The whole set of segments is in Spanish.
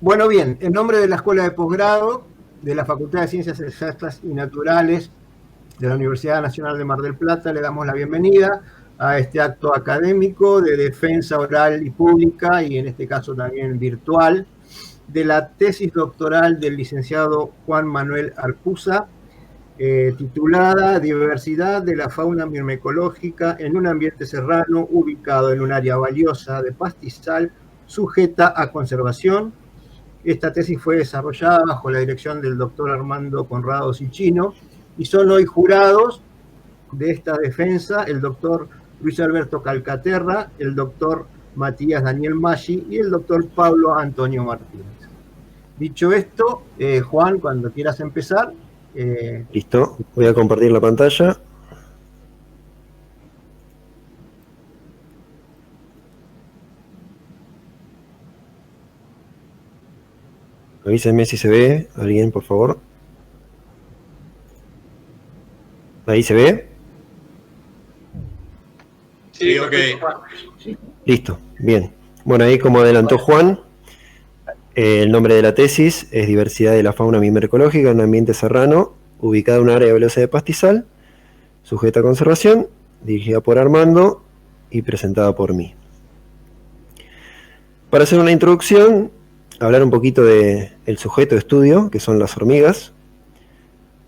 Bueno, bien, en nombre de la Escuela de Posgrado de la Facultad de Ciencias Exactas y Naturales de la Universidad Nacional de Mar del Plata, le damos la bienvenida a este acto académico de defensa oral y pública, y en este caso también virtual, de la tesis doctoral del licenciado Juan Manuel Arcusa, titulada Diversidad de la fauna myrmecológica en un ambiente serrano ubicado en un área valiosa de pastizal sujeta a conservación. Esta tesis fue desarrollada bajo la dirección del doctor Armando Conrado Sicchino, y son hoy jurados de esta defensa el doctor Luis Alberto Calcaterra, el doctor Matías Daniel Maggi y el doctor Pablo Antonio Martínez. Dicho esto, Juan, cuando quieras empezar. Listo, voy a compartir la pantalla. Avísenme si se ve, alguien, por favor. ¿Ahí se ve? Sí, ok. Listo, bien. Bueno, ahí como adelantó Juan, el nombre de la tesis es Diversidad de la fauna myrmecológica en un ambiente serrano, ubicada en un área valiosa de pastizal, sujeta a conservación, dirigida por Armando y presentada por mí. Para hacer una introducción, hablar un poquito del sujeto de estudio, que son las hormigas.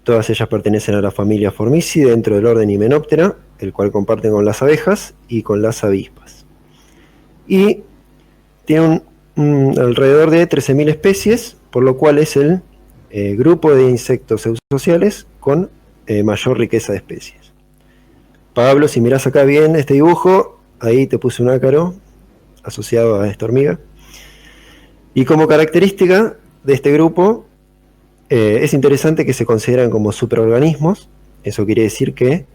Todas ellas pertenecen a la familia Formicidae dentro del orden Hymenoptera, el cual comparten con las abejas y con las avispas. Y tienen alrededor de 13.000 especies, por lo cual es el grupo de insectos eusociales con mayor riqueza de especies. Pablo, si mirás acá bien este dibujo, ahí te puse un ácaro asociado a esta hormiga. Y como característica de este grupo, es interesante que se consideran como superorganismos. Eso quiere decir que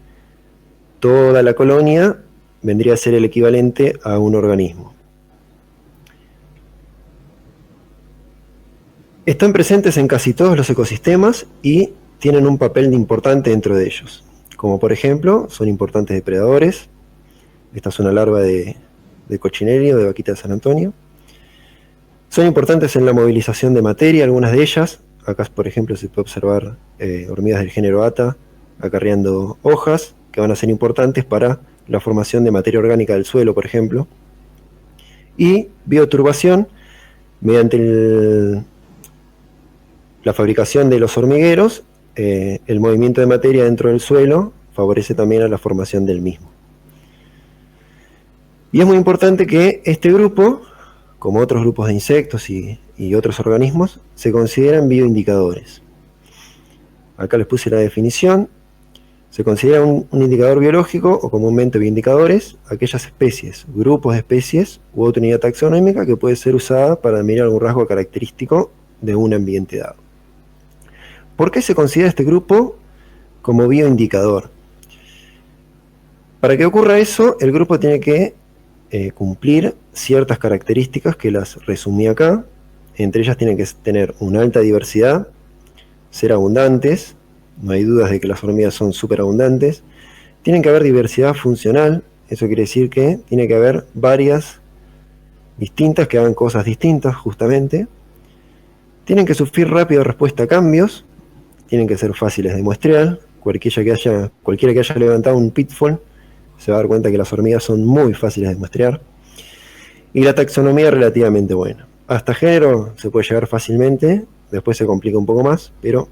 toda la colonia vendría a ser el equivalente a un organismo. Están presentes en casi todos los ecosistemas y tienen un papel importante dentro de ellos. Como por ejemplo, son importantes depredadores. Esta es una larva de cochinelio, de vaquita de San Antonio. Son importantes en la movilización de materia, algunas de ellas. Acá, por ejemplo, se puede observar hormigas del género Ata acarreando hojas, que van a ser importantes para la formación de materia orgánica del suelo, por ejemplo. Y bioturbación, mediante la fabricación de los hormigueros, el movimiento de materia dentro del suelo favorece también a la formación del mismo. Y es muy importante que este grupo, como otros grupos de insectos y otros organismos, se consideran bioindicadores. Acá les puse la definición. Se considera un indicador biológico, o comúnmente bioindicadores, aquellas especies, grupos de especies u otra unidad taxonómica que puede ser usada para medir algún rasgo característico de un ambiente dado. ¿Por qué se considera este grupo como bioindicador? Para que ocurra eso, el grupo tiene que cumplir ciertas características que las resumí acá. Entre ellas tienen que tener una alta diversidad, ser abundantes, no hay dudas de que las hormigas son súper abundantes. Tienen que haber diversidad funcional, eso quiere decir que tiene que haber varias distintas que hagan cosas distintas justamente. Tienen que sufrir rápida respuesta a cambios, tienen que ser fáciles de muestrear. Cualquiera que haya levantado un pitfall se va a dar cuenta que las hormigas son muy fáciles de muestrear. Y la taxonomía relativamente buena. Hasta género se puede llegar fácilmente, después se complica un poco más, pero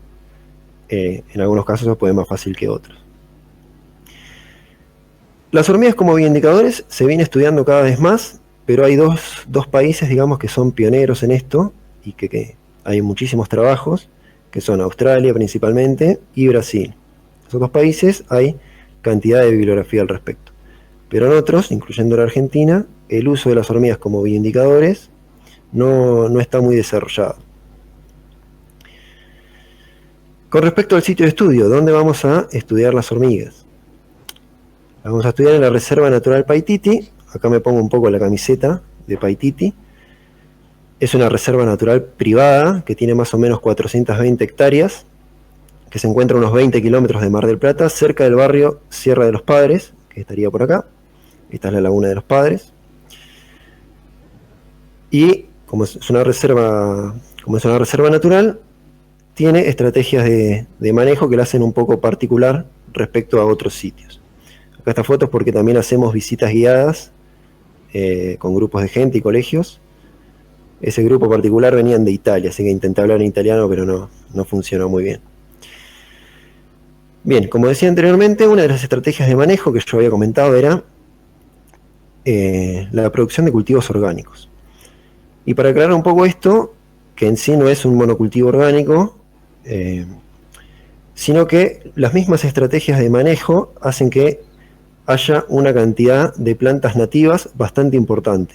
en algunos casos se puede más fácil que otros. Las hormigas como bioindicadores se viene estudiando cada vez más, pero hay dos países, digamos, que son pioneros en esto y que hay muchísimos trabajos, que son Australia principalmente y Brasil. En esos dos países hay cantidad de bibliografía al respecto. Pero en otros, incluyendo la Argentina, el uso de las hormigas como bioindicadores no está muy desarrollado. Con respecto al sitio de estudio, ¿dónde vamos a estudiar las hormigas? Las vamos a estudiar en la Reserva Natural Paititi. Acá me pongo un poco la camiseta de Paititi. Es una reserva natural privada que tiene más o menos 420 hectáreas, que se encuentra a unos 20 kilómetros de Mar del Plata, cerca del barrio Sierra de los Padres, que estaría por acá. Esta es la Laguna de los Padres. Y como es una reserva natural, tiene estrategias de manejo que la hacen un poco particular respecto a otros sitios. Acá esta foto es porque también hacemos visitas guiadas con grupos de gente y colegios. Ese grupo particular venían de Italia, así que intenté hablar en italiano, pero no funcionó muy bien. Bien, como decía anteriormente, una de las estrategias de manejo que yo había comentado era la producción de cultivos orgánicos. Y para aclarar un poco esto, que en sí no es un monocultivo orgánico, sino que las mismas estrategias de manejo hacen que haya una cantidad de plantas nativas bastante importante.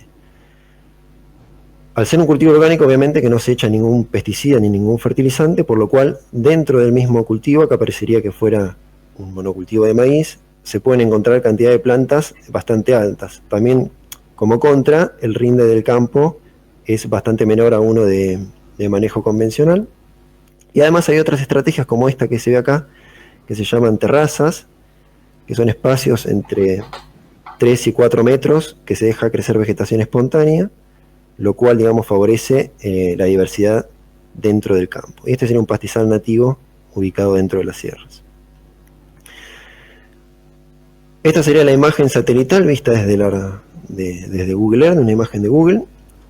Al ser un cultivo orgánico, obviamente que no se echa ningún pesticida ni ningún fertilizante, por lo cual dentro del mismo cultivo, que parecería que fuera un monocultivo de maíz, se pueden encontrar cantidad de plantas bastante altas. También, como contra, el rinde del campo es bastante menor a uno de manejo convencional. Y además hay otras estrategias como esta que se ve acá, que se llaman terrazas, que son espacios entre 3 y 4 metros que se deja crecer vegetación espontánea, lo cual, digamos, favorece la diversidad dentro del campo. Y este sería un pastizal nativo ubicado dentro de las sierras. Esta sería la imagen satelital vista desde Google Earth, una imagen de Google.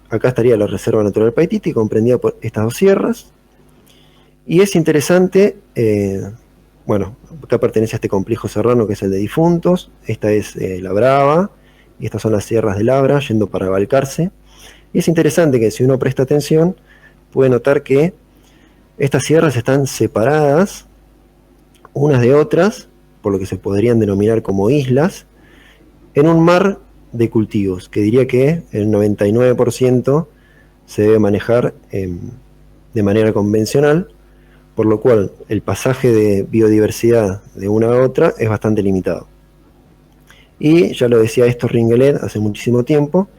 Acá estaría la Reserva Natural Paititi, comprendida por estas dos sierras. Y es interesante, bueno, acá pertenece a este complejo serrano que es el de Difuntos. Esta es La Brava, y estas son las sierras de Labra, yendo para Balcarce. Y es interesante que si uno presta atención, puede notar que estas sierras están separadas unas de otras, por lo que se podrían denominar como islas, en un mar de cultivos, que diría que el 99% se debe manejar de manera convencional, por lo cual el pasaje de biodiversidad de una a otra es bastante limitado. Y ya lo decía esto Ringeled hace muchísimo tiempo,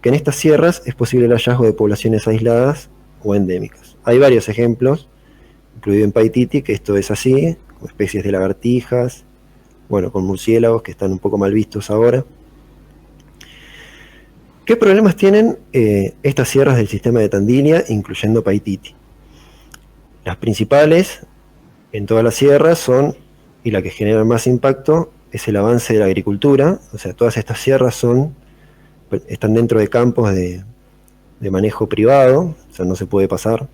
que en estas sierras es posible el hallazgo de poblaciones aisladas o endémicas. Hay varios ejemplos, incluido en Paititi, que esto es así, con especies de lagartijas, bueno, con murciélagos que están un poco mal vistos ahora. ¿Qué problemas tienen estas sierras del sistema de Tandilia, incluyendo Paititi? Las principales en todas las sierras son, y la que genera más impacto, es el avance de la agricultura. O sea, todas estas sierras están dentro de campos de manejo privado, o sea, no se puede pasar,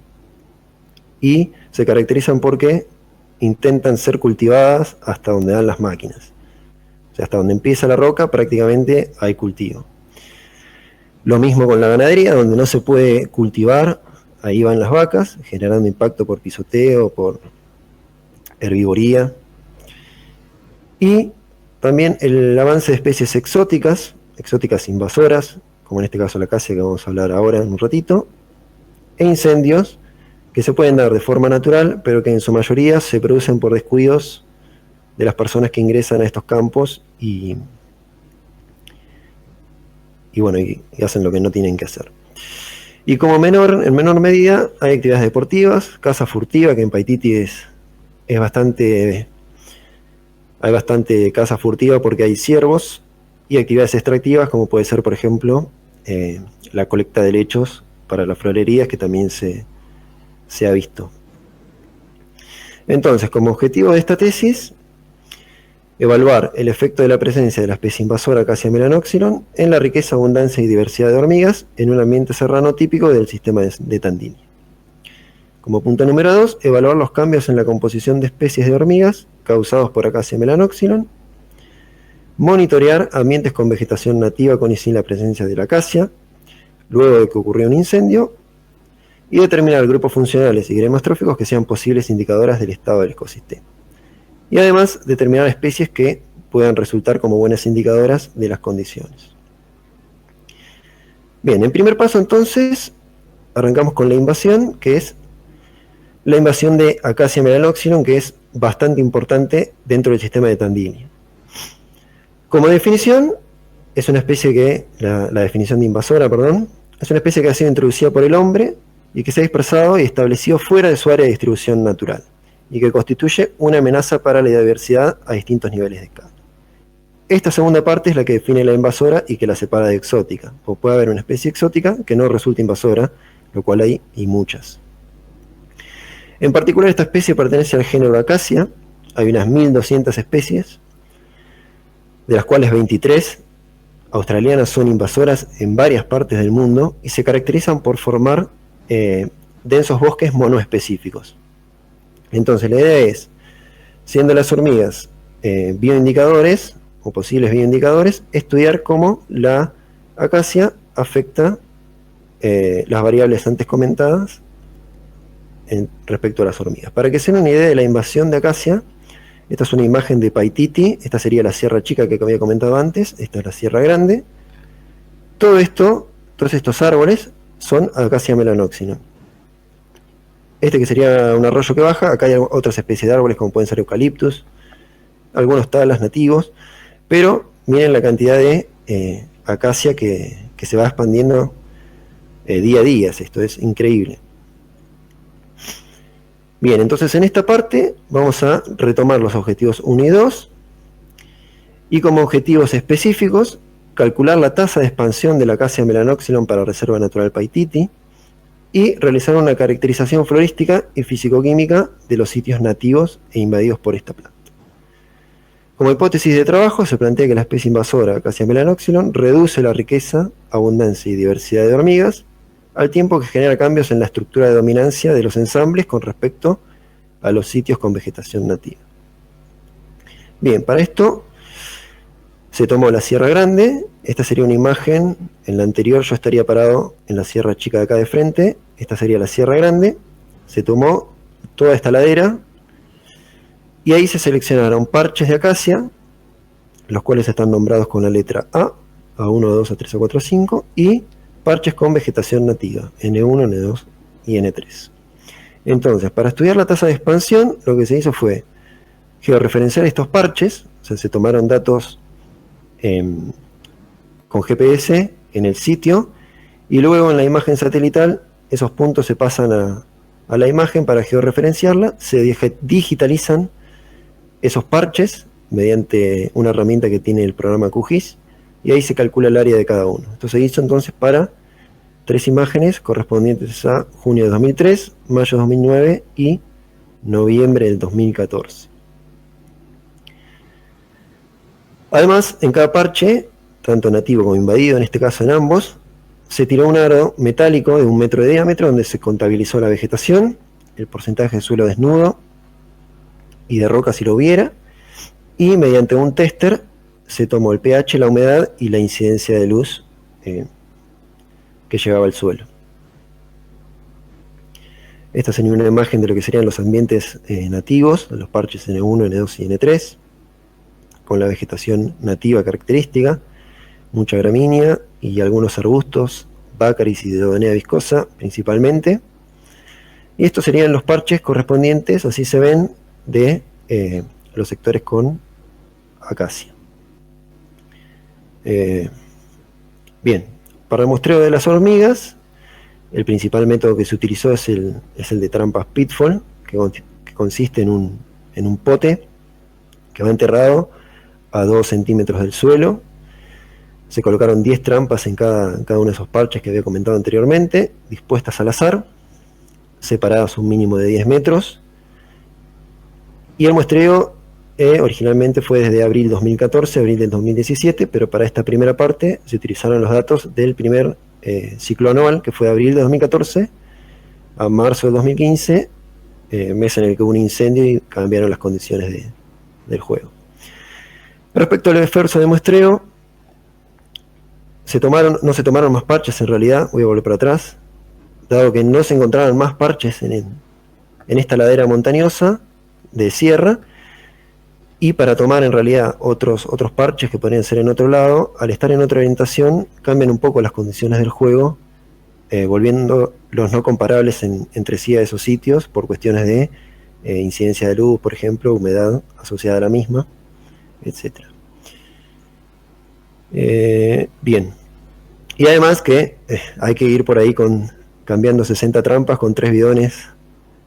y se caracterizan porque intentan ser cultivadas hasta donde dan las máquinas. O sea, hasta donde empieza la roca prácticamente hay cultivo. Lo mismo con la ganadería, donde no se puede cultivar, ahí van las vacas, generando impacto por pisoteo, por herbivoría. Y también el avance de especies exóticas invasoras, como en este caso la acacia que vamos a hablar ahora en un ratito, e incendios que se pueden dar de forma natural, pero que en su mayoría se producen por descuidos de las personas que ingresan a estos campos y hacen lo que no tienen que hacer. Y en menor medida hay actividades deportivas, caza furtiva, que en Paititi hay bastante caza furtiva porque hay ciervos, y actividades extractivas como puede ser, por ejemplo, la colecta de lechos para las florerías, que también se ha visto. Entonces, como objetivo de esta tesis, evaluar el efecto de la presencia de la especie invasora Acacia melanoxylon en la riqueza, abundancia y diversidad de hormigas en un ambiente serrano típico del sistema de Tandilia. Como punto número 2, evaluar los cambios en la composición de especies de hormigas causados por Acacia melanoxylon. Monitorear ambientes con vegetación nativa con y sin la presencia de la acacia, luego de que ocurrió un incendio, y determinar grupos funcionales y gremostróficos que sean posibles indicadoras del estado del ecosistema. Y además determinar especies que puedan resultar como buenas indicadoras de las condiciones. Bien, en primer paso entonces, arrancamos con la invasión, que es la invasión de Acacia melanoxylon, que es bastante importante dentro del sistema de Tandilia. Como definición, es una especie que, la definición de invasora, perdón, es una especie que ha sido introducida por el hombre y que se ha dispersado y establecido fuera de su área de distribución natural, y que constituye una amenaza para la diversidad a distintos niveles de escala. esta segunda parte es la que define la invasora y que la separa de exótica. O puede haber una especie exótica que no resulta invasora, lo cual hay y muchas. En particular, esta especie pertenece al género Acacia. Hay unas 1200 especies, de las cuales 23 australianas son invasoras en varias partes del mundo y se caracterizan por formar densos bosques monoespecíficos. Entonces, la idea es, siendo las hormigas bioindicadores o posibles bioindicadores, estudiar cómo la acacia afecta las variables antes comentadas respecto a las hormigas. Para que se den una idea de la invasión de acacia, esta es una imagen de Paititi, esta sería la Sierra Chica que había comentado antes, esta es la Sierra Grande. Todo esto, todos estos árboles son Acacia melanoxylon. Este que sería un arroyo que baja, acá hay otras especies de árboles como pueden ser eucaliptus, algunos talas nativos, pero miren la cantidad de acacia que se va expandiendo día a día, esto es increíble. Bien, entonces en esta parte vamos a retomar los objetivos 1 y 2 y como objetivos específicos calcular la tasa de expansión de la Acacia melanoxylon para Reserva Natural Paititi y realizar una caracterización florística y fisicoquímica de los sitios nativos e invadidos por esta planta. Como hipótesis de trabajo se plantea que la especie invasora Acacia melanoxylon reduce la riqueza, abundancia y diversidad de hormigas al tiempo que genera cambios en la estructura de dominancia de los ensambles con respecto a los sitios con vegetación nativa. Bien, para esto se tomó la Sierra Grande, esta sería una imagen, en la anterior yo estaría parado en la Sierra Chica de acá de frente, esta sería la Sierra Grande, se tomó toda esta ladera y ahí se seleccionaron parches de acacia, los cuales están nombrados con la letra A, A1, A2, A3, A4, A5, y parches con vegetación nativa, N1, N2 y N3. Entonces, para estudiar la tasa de expansión, lo que se hizo fue georreferenciar estos parches, o sea, se tomaron datos con GPS en el sitio, y luego en la imagen satelital, esos puntos se pasan a la imagen para georreferenciarla, se digitalizan esos parches mediante una herramienta que tiene el programa QGIS, y ahí se calcula el área de cada uno. Esto se hizo entonces para 3 imágenes correspondientes a junio de 2003, mayo de 2009 y noviembre del 2014. Además, en cada parche, tanto nativo como invadido, en este caso en ambos, se tiró un aro metálico de 1 metro de diámetro donde se contabilizó la vegetación, el porcentaje de suelo desnudo y de roca si lo hubiera, y mediante un tester se tomó el pH, la humedad y la incidencia de luz que llegaba al suelo. Esta sería una imagen de lo que serían los ambientes nativos, los parches N1, N2 y N3, con la vegetación nativa característica, mucha gramínea y algunos arbustos, bácaris y dedonea viscosa principalmente. Y estos serían los parches correspondientes, así se ven, de los sectores con acacia. Bien, para el muestreo de las hormigas, el principal método que se utilizó es el de trampas Pitfall, que consiste en un pote que va enterrado a 2 centímetros del suelo. Se colocaron 10 trampas en cada uno de esos parches que había comentado anteriormente, dispuestas al azar, separadas un mínimo de 10 metros. Y el muestreo originalmente fue desde abril 2014 a abril del 2017, pero para esta primera parte se utilizaron los datos del primer ciclo anual, que fue de abril de 2014 a marzo del 2015, mes en el que hubo un incendio y cambiaron las condiciones del juego. Respecto al esfuerzo de muestreo, no se tomaron más parches en realidad, voy a volver para atrás, dado que no se encontraron más parches en esta ladera montañosa de sierra, y para tomar en realidad otros parches que podrían ser en otro lado, al estar en otra orientación cambian un poco las condiciones del juego, volviendo los no comparables entre sí a esos sitios por cuestiones de incidencia de luz, por ejemplo, humedad asociada a la misma, etc. Bien, y además que hay que ir por ahí cambiando 60 trampas con 3 bidones,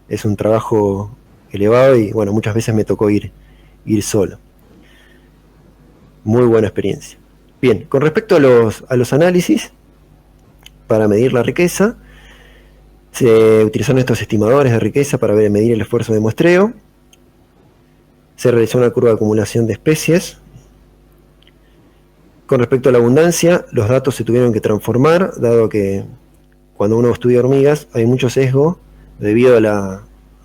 es un trabajo elevado y bueno, muchas veces me tocó ir solo. Muy buena experiencia. Bien, con respecto a los análisis, para medir la riqueza, se utilizaron estos estimadores de riqueza para medir el esfuerzo de muestreo. Se realizó una curva de acumulación de especies. Con respecto a la abundancia, los datos se tuvieron que transformar, dado que cuando uno estudia hormigas hay mucho sesgo debido a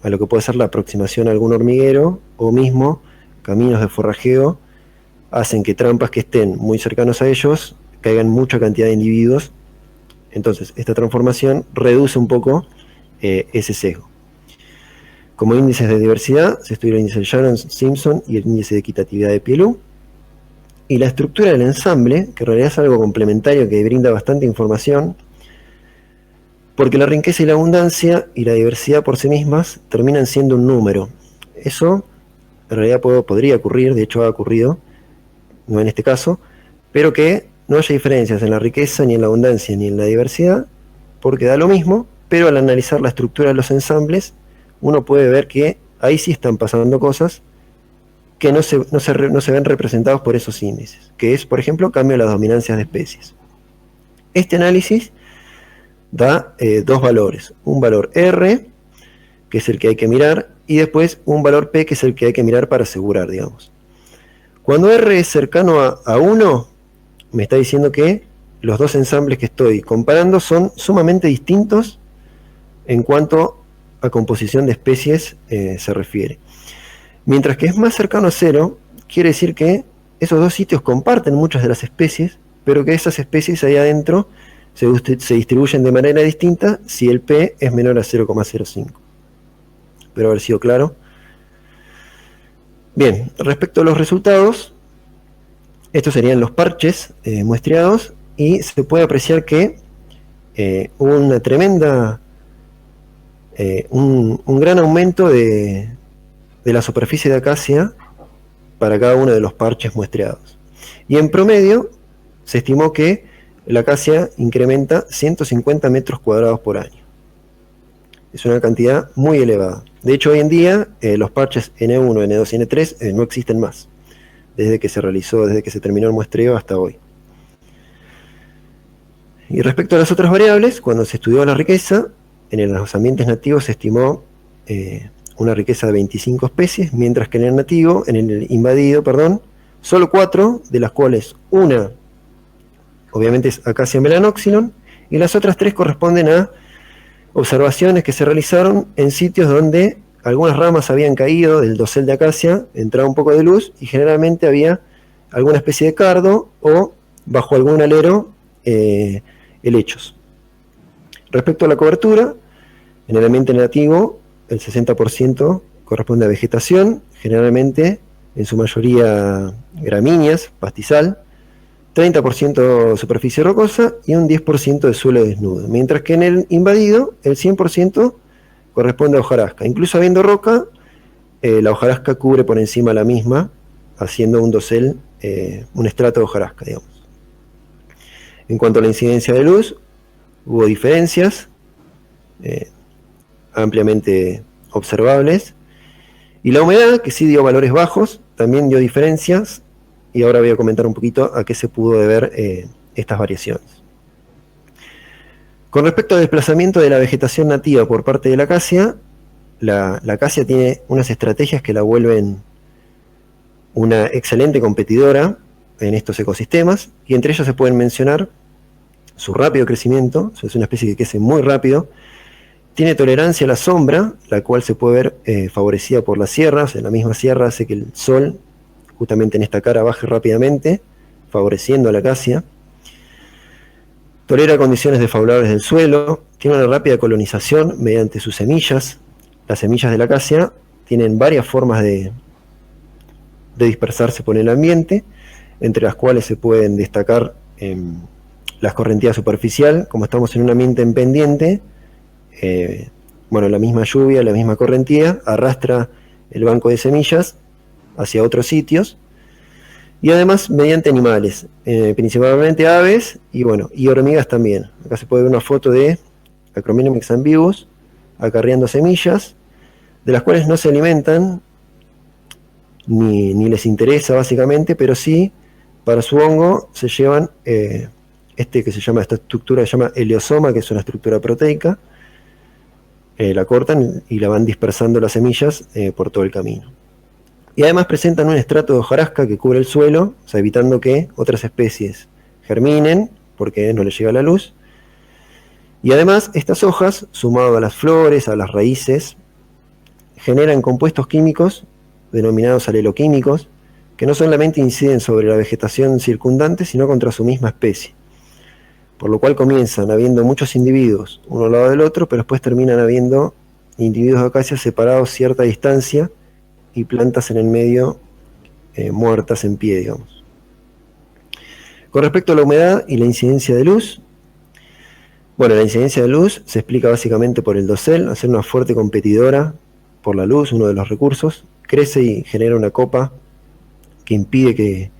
lo que puede ser la aproximación a algún hormiguero, o mismo caminos de forrajeo hacen que trampas que estén muy cercanos a ellos caigan mucha cantidad de individuos. Entonces, esta transformación reduce un poco ese sesgo. Como índices de diversidad, se estudió el índice de Sharon-Simpson y el índice de equitatividad de Pielú. Y la estructura del ensamble, que en realidad es algo complementario que brinda bastante información, porque la riqueza y la abundancia y la diversidad por sí mismas terminan siendo un número. Eso en realidad podría ocurrir, de hecho ha ocurrido, no en este caso, pero que no haya diferencias en la riqueza, ni en la abundancia, ni en la diversidad, porque da lo mismo, pero al analizar la estructura de los ensambles, uno puede ver que ahí sí están pasando cosas que no se ven representados por esos índices, que es, por ejemplo, cambio de las dominancias de especies. Este análisis da dos valores, un valor R, que es el que hay que mirar, y después un valor P, que es el que hay que mirar para asegurar, digamos. Cuando R es cercano a 1, me está diciendo que los dos ensambles que estoy comparando son sumamente distintos en cuanto a composición de especies se refiere. Mientras que es más cercano a 0, quiere decir que esos dos sitios comparten muchas de las especies, pero que esas especies ahí adentro se distribuyen de manera distinta si el P es menor a 0,05. Espero haber sido claro. Bien, respecto a los resultados, estos serían los parches muestreados, y se puede apreciar que hubo una tremenda, un gran aumento de la superficie de acacia para cada uno de los parches muestreados. Y en promedio se estimó que la acacia incrementa 150 metros cuadrados por año. Es una cantidad muy elevada. De hecho, hoy en día los parches N1, N2 y N3 no existen más, desde que se terminó el muestreo hasta hoy. Y respecto a las otras variables, cuando se estudió la riqueza, en los ambientes nativos se estimó una riqueza de 25 especies, mientras que en el invadido, solo 4, de las cuales una obviamente es Acacia melanoxylon, y las otras 3 corresponden a observaciones que se realizaron en sitios donde algunas ramas habían caído del dosel de acacia, entraba un poco de luz, y generalmente había alguna especie de cardo, o bajo algún alero helechos. Respecto a la cobertura, en el ambiente nativo, el 60% corresponde a vegetación, generalmente, en su mayoría gramíneas, pastizal, 30% superficie rocosa y un 10% de suelo desnudo, mientras que en el invadido el 100% corresponde a hojarasca. Incluso habiendo roca, la hojarasca cubre por encima la misma, haciendo un dosel, un estrato de hojarasca, digamos. En cuanto a la incidencia de luz, hubo diferencias ampliamente observables, y la humedad, que sí dio valores bajos, también dio diferencias. Y ahora voy a comentar un poquito a qué se pudo deber estas variaciones. Con respecto al desplazamiento de la vegetación nativa por parte de la acacia, la acacia tiene unas estrategias que la vuelven una excelente competidora en estos ecosistemas, y entre ellas se pueden mencionar su rápido crecimiento. Es una especie que crece muy rápido, tiene tolerancia a la sombra, la cual se puede ver favorecida por las sierras. La misma sierra hace que el sol justamente en esta cara baje rápidamente, favoreciendo a la acacia. Tolera condiciones desfavorables del suelo, tiene una rápida colonización mediante sus semillas. Las semillas de la acacia tienen varias formas de dispersarse por el ambiente, entre las cuales se pueden destacar la escorrentía superficial. Como estamos en un ambiente en pendiente, la misma lluvia, la misma correntía arrastra el banco de semillas hacia otros sitios, y además mediante animales, principalmente aves y hormigas también. Acá se puede ver una foto de Acromenomyx ambiguus acarreando semillas, de las cuales no se alimentan ni les interesa básicamente, pero sí para su hongo se llevan esta estructura que se llama heliosoma, que es una estructura proteica, la cortan y la van dispersando las semillas por todo el camino. Y además presentan un estrato de hojarasca que cubre el suelo, o sea, evitando que otras especies germinen, porque no les llega la luz. Y además estas hojas, sumado a las flores, a las raíces, generan compuestos químicos denominados aleloquímicos, que no solamente inciden sobre la vegetación circundante, sino contra su misma especie. Por lo cual comienzan habiendo muchos individuos uno al lado del otro, pero después terminan habiendo individuos de acacias separados a cierta distancia y plantas en el medio muertas en pie, digamos. Con respecto a la humedad y la incidencia de luz, bueno, la incidencia de luz se explica básicamente por el dosel, al ser una fuerte competidora por la luz, uno de los recursos, crece y genera una copa que impide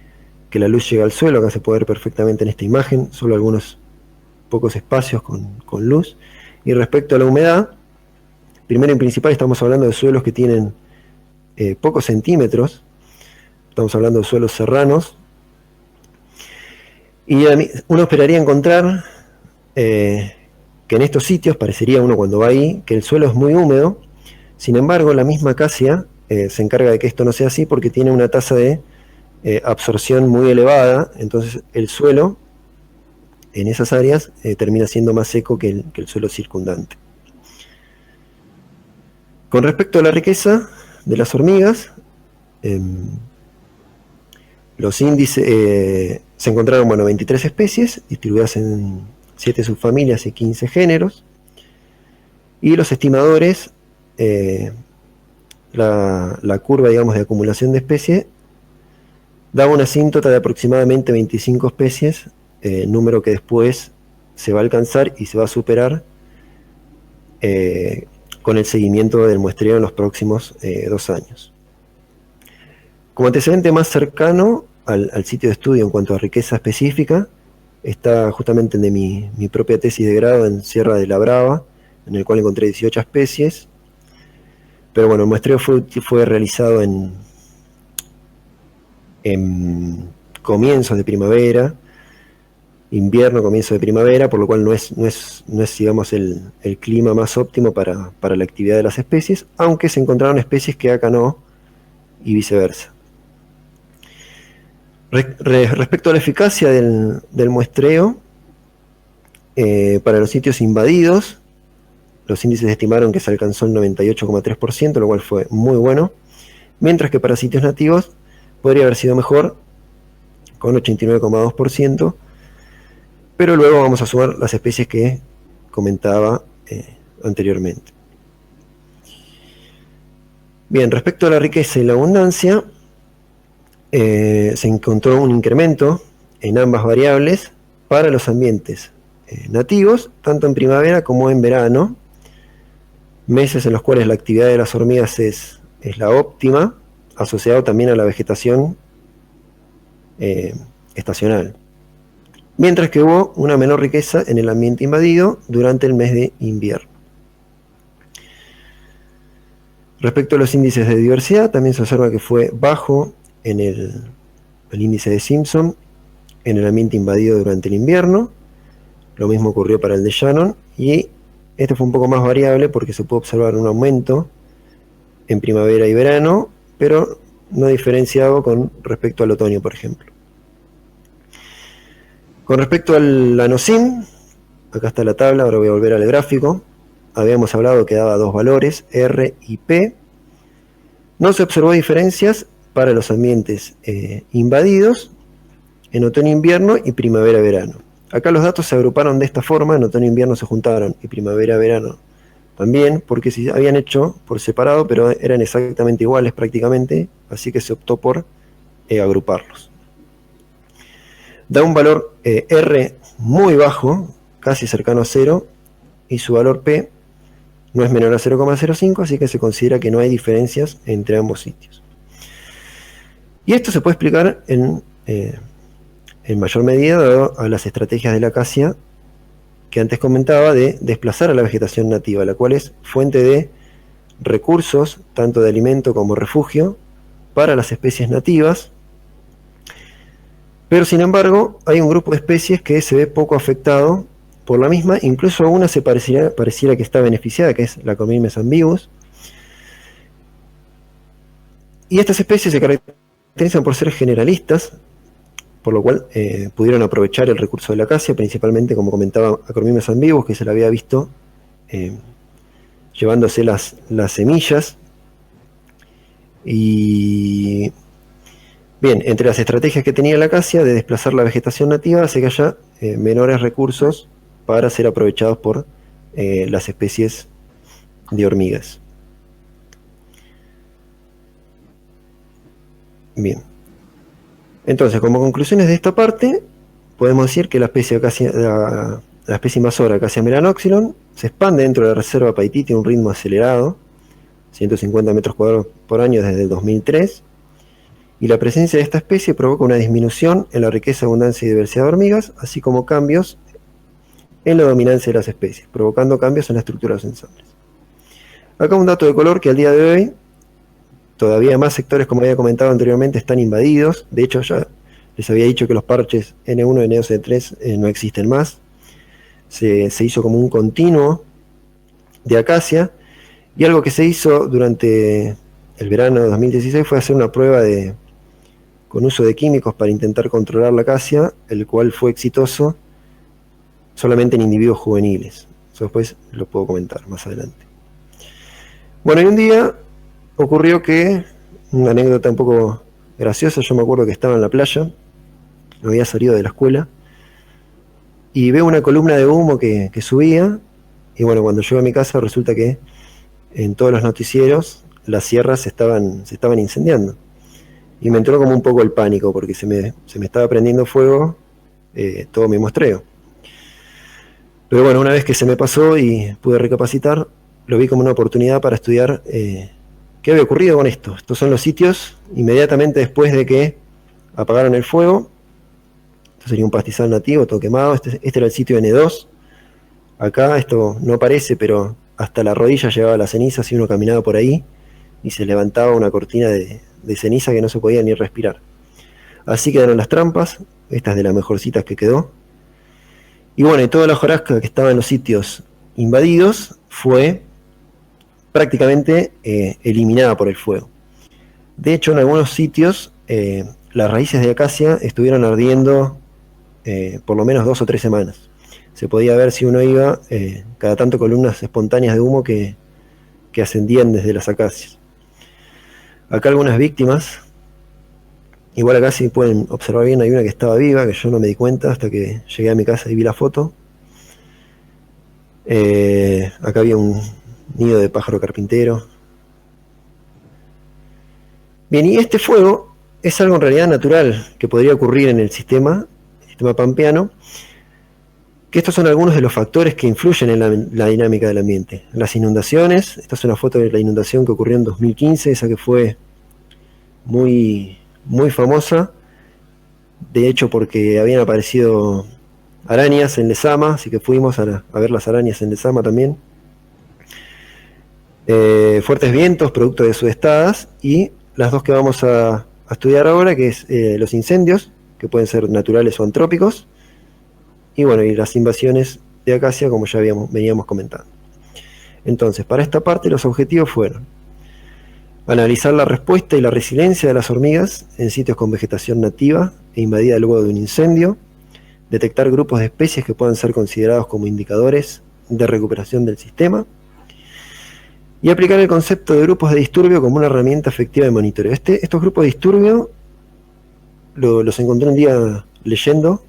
que la luz llegue al suelo. Acá se puede ver perfectamente en esta imagen, solo algunos pocos espacios con luz. Y respecto a la humedad, primero y principal estamos hablando de suelos que tienen pocos centímetros, estamos hablando de suelos serranos, y uno esperaría encontrar que en estos sitios, parecería uno cuando va ahí, que el suelo es muy húmedo. Sin embargo, la misma acacia se encarga de que esto no sea así porque tiene una tasa de absorción muy elevada, entonces el suelo en esas áreas termina siendo más seco que el suelo circundante. Con respecto a la riqueza de las hormigas, los índices, se encontraron 23 especies distribuidas en 7 subfamilias y 15 géneros, y los estimadores, la curva, digamos, de acumulación de especies daba una asíntota de aproximadamente 25 especies, número que después se va a alcanzar y se va a superar con el seguimiento del muestreo en los próximos 2 años. Como antecedente más cercano al sitio de estudio en cuanto a riqueza específica, está justamente de mi propia tesis de grado en Sierra de la Brava, en el cual encontré 18 especies, pero bueno, el muestreo fue realizado en comienzos de primavera, invierno, comienzo de primavera, por lo cual no es digamos, el clima más óptimo para la actividad de las especies, aunque se encontraron especies que acá no, y viceversa. Respecto a la eficacia del muestreo, para los sitios invadidos, los índices estimaron que se alcanzó el 98,3%, lo cual fue muy bueno, mientras que para sitios nativos podría haber sido mejor, con 89,2%, pero luego vamos a sumar las especies que comentaba anteriormente. Bien, respecto a la riqueza y la abundancia, se encontró un incremento en ambas variables para los ambientes nativos, tanto en primavera como en verano, meses en los cuales la actividad de las hormigas es la óptima, asociado también a la vegetación estacional. Mientras que hubo una menor riqueza en el ambiente invadido durante el mes de invierno. Respecto a los índices de diversidad, también se observa que fue bajo en el índice de Simpson en el ambiente invadido durante el invierno. Lo mismo ocurrió para el de Shannon, y este fue un poco más variable porque se pudo observar un aumento en primavera y verano, pero no diferenciado con respecto al otoño, por ejemplo. Con respecto al ANOSIM, acá está la tabla, ahora voy a volver al gráfico. Habíamos hablado que daba 2 valores, R y P. No se observó diferencias para los ambientes invadidos en otoño-invierno y primavera-verano. Acá los datos se agruparon de esta forma, en otoño-invierno se juntaron y primavera-verano también, porque se habían hecho por separado, pero eran exactamente iguales prácticamente, así que se optó por agruparlos. Da un valor R muy bajo, casi cercano a 0, y su valor P no es menor a 0,05, así que se considera que no hay diferencias entre ambos sitios. Y esto se puede explicar en mayor medida dado a las estrategias de la acacia que antes comentaba de desplazar a la vegetación nativa, la cual es fuente de recursos, tanto de alimento como refugio, para las especies nativas, Pero sin embargo, hay un grupo de especies que se ve poco afectado por la misma, incluso a una se pareciera que está beneficiada, que es la Acromimnes ambiguus. Y estas especies se caracterizan por ser generalistas, por lo cual pudieron aprovechar el recurso de la acacia, principalmente, como comentaba, Acromimnes ambiguus, que se la había visto llevándose las semillas. Y bien, entre las estrategias que tenía la acacia de desplazar la vegetación nativa hace que haya menores recursos para ser aprovechados por las especies de hormigas. Bien. Entonces, como conclusiones de esta parte, podemos decir que la especie invasora Acacia melanoxylon se expande dentro de la reserva Paititi a un ritmo acelerado, 150 metros cuadrados por año desde el 2003, y la presencia de esta especie provoca una disminución en la riqueza, abundancia y diversidad de hormigas, así como cambios en la dominancia de las especies, provocando cambios en la estructura de los ensambles. Acá un dato de color que al día de hoy todavía más sectores, como había comentado anteriormente, están invadidos. De hecho, ya les había dicho que los parches N1 y N2 y N3 no existen más. Se hizo como un continuo de acacia, y algo que se hizo durante el verano de 2016 fue hacer una prueba con uso de químicos para intentar controlar la acacia, el cual fue exitoso solamente en individuos juveniles. Eso después lo puedo comentar más adelante. Bueno, y un día ocurrió que, una anécdota un poco graciosa, yo me acuerdo que estaba en la playa, había salido de la escuela, y veo una columna de humo que subía, y bueno, cuando llego a mi casa resulta que en todos los noticieros las sierras se estaban incendiando. Y me entró como un poco el pánico, porque se me estaba prendiendo fuego todo mi muestreo. Pero bueno, una vez que se me pasó y pude recapacitar, lo vi como una oportunidad para estudiar qué había ocurrido con esto. Estos son los sitios inmediatamente después de que apagaron el fuego. Esto sería un pastizal nativo, todo quemado. Este era el sitio N2. Acá esto no parece, pero hasta la rodilla llevaba la ceniza si uno caminaba por ahí, y se levantaba una cortina de ceniza que no se podía ni respirar. Así quedaron las trampas, estas de las mejorcitas que quedó. Y bueno, y toda la hojarasca que estaba en los sitios invadidos fue prácticamente eliminada por el fuego. De hecho, en algunos sitios las raíces de acacia estuvieron ardiendo por lo menos 2 o 3 semanas. Se podía ver, si uno iba, cada tanto columnas espontáneas de humo que ascendían desde las acacias. Acá algunas víctimas, igual acá si pueden observar bien, hay una que estaba viva, que yo no me di cuenta hasta que llegué a mi casa y vi la foto. Acá había un nido de pájaro carpintero. Bien, y este fuego es algo en realidad natural que podría ocurrir en el sistema pampeano, que estos son algunos de los factores que influyen en la dinámica del ambiente. Las inundaciones, esta es una foto de la inundación que ocurrió en 2015, esa que fue muy, muy famosa, de hecho porque habían aparecido arañas en Lezama, así que fuimos a ver las arañas en Lezama también. Fuertes vientos, producto de sudestadas, y las dos que vamos a estudiar ahora, que es los incendios, que pueden ser naturales o antrópicos, y bueno, y las invasiones de acacia, como ya veníamos comentando. Entonces, para esta parte los objetivos fueron analizar la respuesta y la resiliencia de las hormigas en sitios con vegetación nativa e invadida luego de un incendio, detectar grupos de especies que puedan ser considerados como indicadores de recuperación del sistema, y aplicar el concepto de grupos de disturbio como una herramienta efectiva de monitoreo. Estos grupos de disturbio los encontré un día leyendo,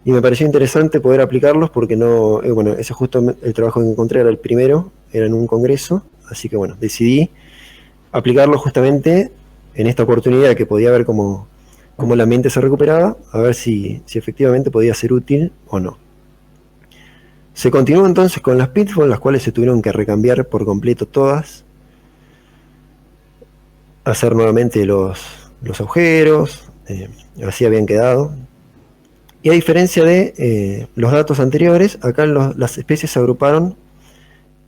y me pareció interesante poder aplicarlos porque no, bueno, ese justo el trabajo que encontré era el primero, era en un congreso, así que bueno, decidí aplicarlo justamente en esta oportunidad que podía ver cómo el ambiente se recuperaba, a ver si efectivamente podía ser útil o no. Se continuó entonces con las pitfalls, las cuales se tuvieron que recambiar por completo todas, hacer nuevamente los agujeros, así habían quedado. Y a diferencia de los datos anteriores, acá las especies se agruparon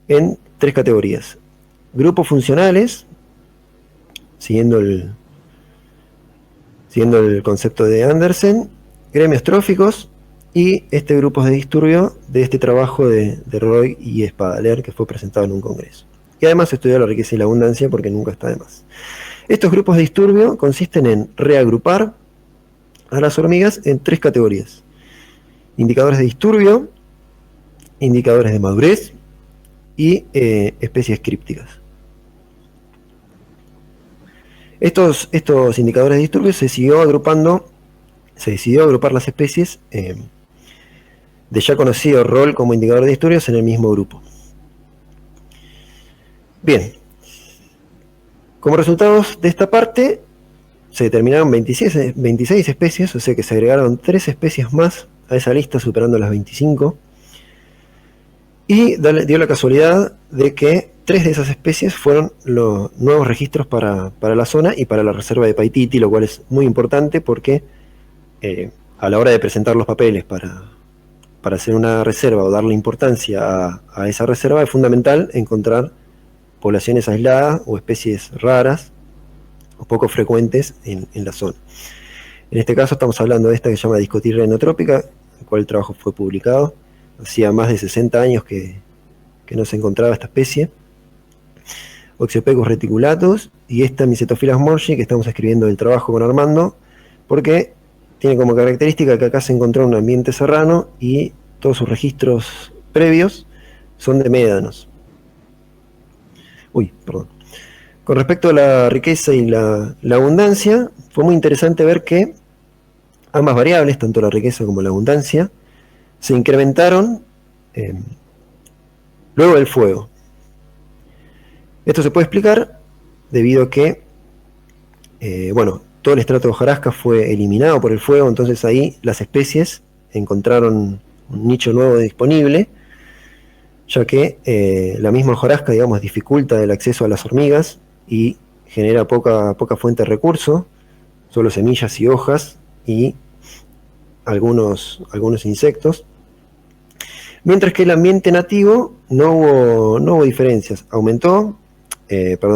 en 3 categorías. Grupos funcionales, siguiendo siguiendo el concepto de Andersen, gremios tróficos y grupos de disturbio de este trabajo de Roy y Spadaler, que fue presentado en un congreso. Y además estudió la riqueza y la abundancia, porque nunca está de más. Estos grupos de disturbio consisten en reagrupar a las hormigas en 3 categorías: indicadores de disturbio, indicadores de madurez y especies crípticas. Estos indicadores de disturbio se decidió agrupar las especies de ya conocido rol como indicador de disturbios en el mismo grupo. Bien, como resultados de esta parte se determinaron 26 especies, o sea que se agregaron 3 especies más a esa lista, superando las 25, y dio la casualidad de que 3 de esas especies fueron los nuevos registros para la zona y para la reserva de Paititi, lo cual es muy importante porque a la hora de presentar los papeles para hacer una reserva o darle importancia a esa reserva, es fundamental encontrar poblaciones aisladas o especies raras o poco frecuentes en la zona. En este caso estamos hablando de esta que se llama Discotirra enotrópica, el cual el trabajo fue publicado. Hacía más de 60 años que no se encontraba esta especie. Oxyopecus reticulatus y esta Mycetophilus morsi, que estamos escribiendo el trabajo con Armando, porque tiene como característica que acá se encontró un ambiente serrano y todos sus registros previos son de médanos. Perdón. Con respecto a la riqueza y la abundancia, fue muy interesante ver que ambas variables, tanto la riqueza como la abundancia, se incrementaron luego del fuego. Esto se puede explicar debido a que, todo el estrato de hojarasca fue eliminado por el fuego, entonces ahí las especies encontraron un nicho nuevo disponible, ya que la misma hojarasca, digamos, dificulta el acceso a las hormigas y genera poca fuente de recurso, solo semillas y hojas y algunos insectos. Mientras que el ambiente nativo no hubo diferencias,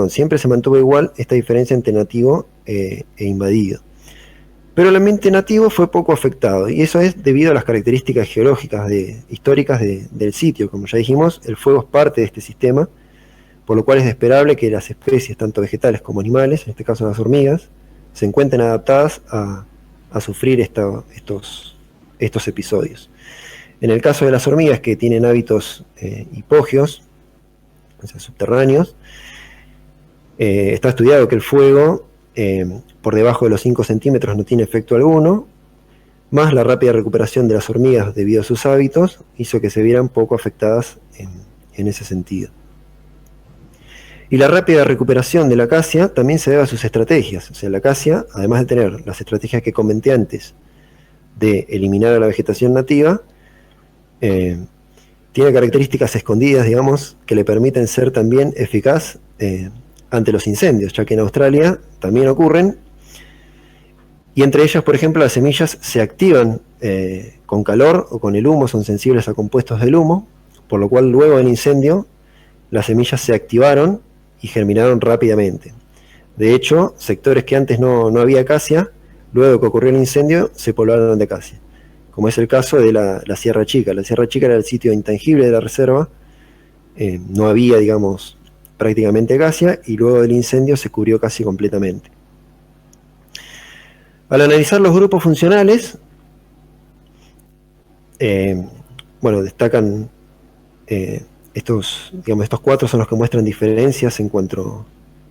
siempre se mantuvo igual esta diferencia entre nativo e invadido. Pero el ambiente nativo fue poco afectado, y eso es debido a las características geológicas históricas del sitio. Como ya dijimos, el fuego es parte de este sistema, por lo cual es esperable que las especies, tanto vegetales como animales, en este caso las hormigas, se encuentren adaptadas a sufrir estos episodios. En el caso de las hormigas, que tienen hábitos hipógeos, o sea, subterráneos, está estudiado que el fuego por debajo de los 5 centímetros no tiene efecto alguno, más la rápida recuperación de las hormigas debido a sus hábitos hizo que se vieran poco afectadas en ese sentido. Y la rápida recuperación de la acacia también se debe a sus estrategias. O sea, la acacia, además de tener las estrategias que comenté antes de eliminar a la vegetación nativa, tiene características escondidas, digamos, que le permiten ser también eficaz ante los incendios, ya que en Australia también ocurren, y entre ellas, por ejemplo, las semillas se activan con calor o con el humo, son sensibles a compuestos del humo, por lo cual luego del incendio las semillas se activaron y germinaron rápidamente. De hecho, sectores que antes no había acacia, luego que ocurrió el incendio, se poblaron de acacia, como es el caso de la Sierra Chica. La Sierra Chica era el sitio intangible de la reserva, no había, digamos, prácticamente acacia, y luego del incendio se cubrió casi completamente. Al analizar los grupos funcionales, destacan estos 4 son los que muestran diferencias en cuanto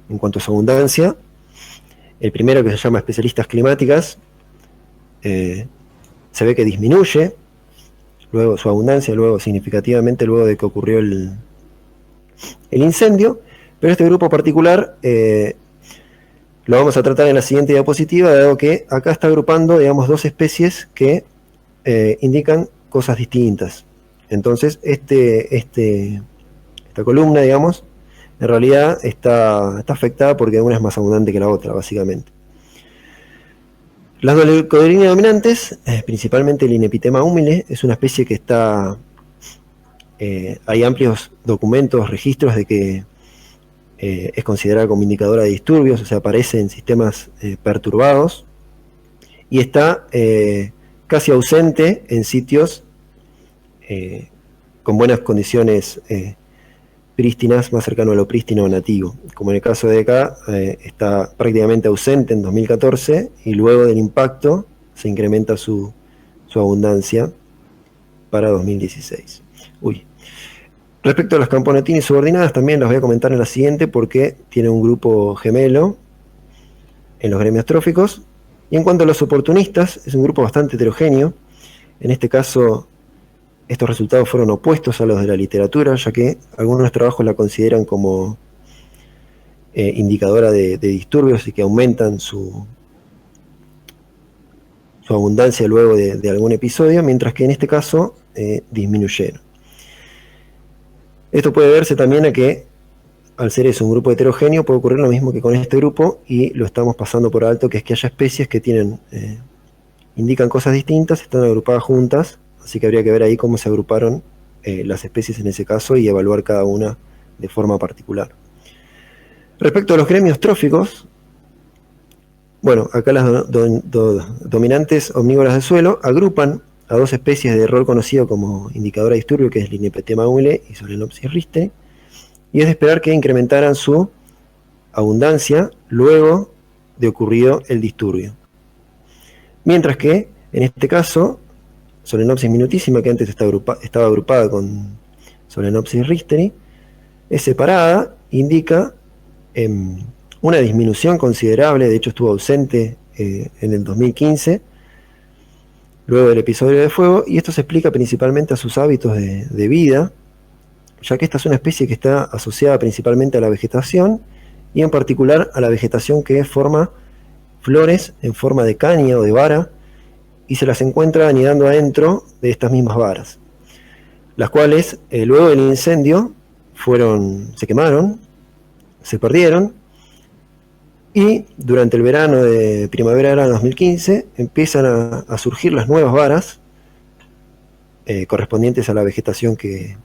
a su abundancia. El primero, que se llama especialistas climáticas, se ve que disminuye luego su abundancia, significativamente luego de que ocurrió el incendio, pero este grupo particular lo vamos a tratar en la siguiente diapositiva, dado que acá está agrupando, digamos, 2 especies que indican cosas distintas. Entonces, esta columna, digamos, en realidad está afectada porque una es más abundante que la otra, básicamente. Las Dolichopoderinia dominantes, principalmente el Inepitema humile, es una especie que está... hay amplios documentos, registros de que es considerada como indicadora de disturbios, o sea, aparece en sistemas perturbados. y está casi ausente en sitios con buenas condiciones prístinas, más cercano a lo prístino o nativo. Como en el caso de acá, está prácticamente ausente en 2014 y luego del impacto se incrementa su abundancia para 2016. Respecto a las camponotini subordinadas, también las voy a comentar en la siguiente porque tiene un grupo gemelo en los gremios tróficos. Y en cuanto a los oportunistas, es un grupo bastante heterogéneo. En este caso, estos resultados fueron opuestos a los de la literatura, ya que algunos trabajos la consideran como indicadora de disturbios y que aumentan su abundancia luego de algún episodio, mientras que en este caso disminuyeron. Esto puede verse también a que, al ser eso un grupo heterogéneo, puede ocurrir lo mismo que con este grupo, y lo estamos pasando por alto, que es que haya especies que indican cosas distintas, están agrupadas juntas, así que habría que ver ahí cómo se agruparon las especies en ese caso y evaluar cada una de forma particular. Respecto a los gremios tróficos, bueno, acá las dominantes omnívoras del suelo agrupan a dos especies de rol conocido como indicadora de disturbio, que es Linepetema huile y Solenopsis riste, y es de esperar que incrementaran su abundancia luego de ocurrido el disturbio. Mientras que, en este caso, Solenopsis minutísima, que antes estaba agrupada con Solenopsis risteri, es separada, indica una disminución considerable, de hecho estuvo ausente en el 2015, luego del episodio de fuego, y esto se explica principalmente a sus hábitos de vida, ya que esta es una especie que está asociada principalmente a la vegetación, y en particular a la vegetación que forma flores en forma de caña o de vara, y se las encuentra anidando adentro de estas mismas varas, las cuales luego del incendio se quemaron, se perdieron, y durante el verano de primavera-verano 2015 empiezan a surgir las nuevas varas correspondientes a la vegetación que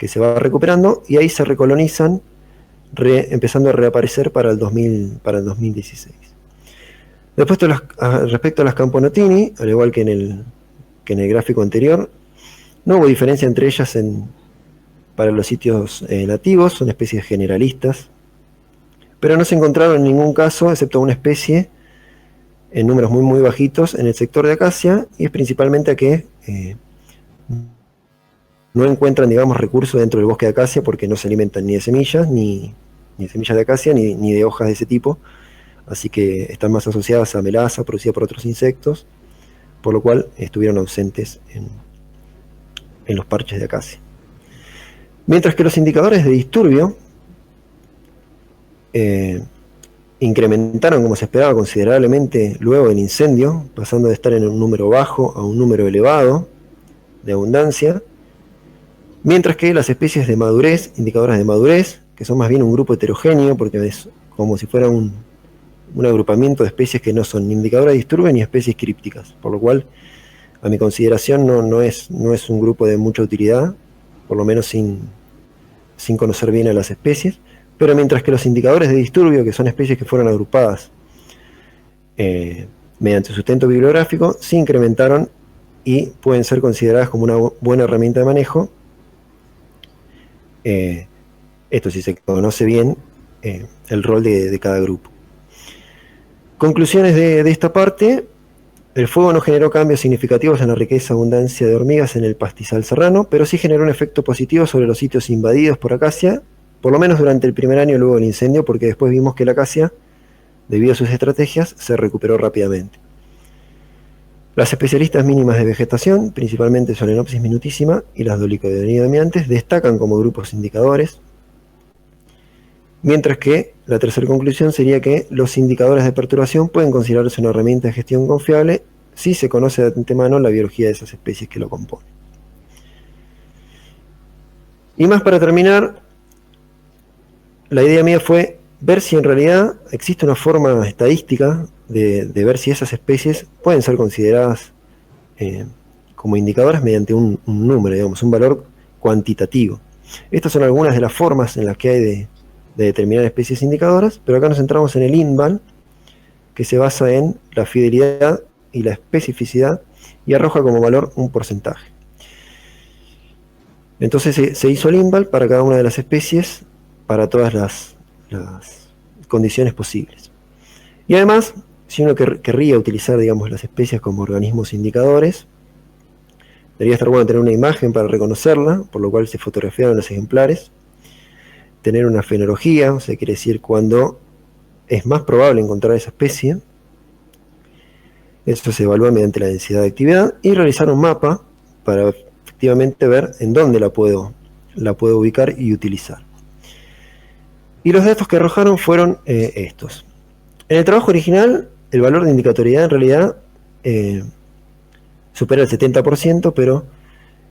se va recuperando, y ahí se recolonizan, empezando a reaparecer para el 2016. Después, respecto a las camponotini, al igual que en el gráfico anterior, no hubo diferencia entre ellas para los sitios nativos, son especies generalistas, pero no se encontraron en ningún caso, excepto una especie en números muy muy bajitos en el sector de acacia, y es principalmente a que no encuentran, digamos, recursos dentro del bosque de acacia porque no se alimentan ni de semillas, ni de semillas de acacia, ni de hojas de ese tipo, así que están más asociadas a melaza producida por otros insectos, por lo cual estuvieron ausentes en los parches de acacia. Mientras que los indicadores de disturbio incrementaron, como se esperaba, considerablemente luego del incendio, pasando de estar en un número bajo a un número elevado de abundancia, mientras que las especies de madurez, indicadoras de madurez, que son más bien un grupo heterogéneo, porque es como si fuera un agrupamiento de especies que no son ni indicadoras de disturbio ni especies crípticas, por lo cual, a mi consideración, no es un grupo de mucha utilidad, por lo menos sin conocer bien a las especies. Pero mientras que los indicadores de disturbio, que son especies que fueron agrupadas mediante sustento bibliográfico, se incrementaron y pueden ser consideradas como una buena herramienta de manejo. Esto si se conoce bien el rol de cada grupo. Conclusiones de esta parte: el fuego no generó cambios significativos en la riqueza y abundancia de hormigas en el pastizal serrano, pero sí generó un efecto positivo sobre los sitios invadidos por acacia, por lo menos durante el primer año luego del incendio, porque después vimos que la acacia, debido a sus estrategias, se recuperó rápidamente. Las especialistas mínimas de vegetación, principalmente Solenopsis minutísima y las dolicoidonidomiantes, destacan como grupos indicadores, mientras que la tercera conclusión sería que los indicadores de perturbación pueden considerarse una herramienta de gestión confiable si se conoce de antemano la biología de esas especies que lo componen. Y más para terminar, la idea mía fue ver si en realidad existe una forma estadística de ver si esas especies pueden ser consideradas como indicadoras mediante un número, digamos, un valor cuantitativo. Estas son algunas de las formas en las que hay de determinar especies indicadoras, pero acá nos centramos en el INVAL, que se basa en la fidelidad y la especificidad, y arroja como valor un porcentaje. Entonces se hizo el INVAL para cada una de las especies, para todas las condiciones posibles. Y además, si uno querría utilizar, digamos, las especies como organismos indicadores, debería estar bueno tener una imagen para reconocerla, por lo cual se fotografiaron los ejemplares, tener una fenología, o sea, quiere decir cuando es más probable encontrar esa especie. Eso se evalúa mediante la densidad de actividad, y realizar un mapa para efectivamente ver en dónde la puedo ubicar y utilizar. Y los datos que arrojaron fueron estos. En el trabajo original, el valor de indicatoriedad en realidad supera el 70%, pero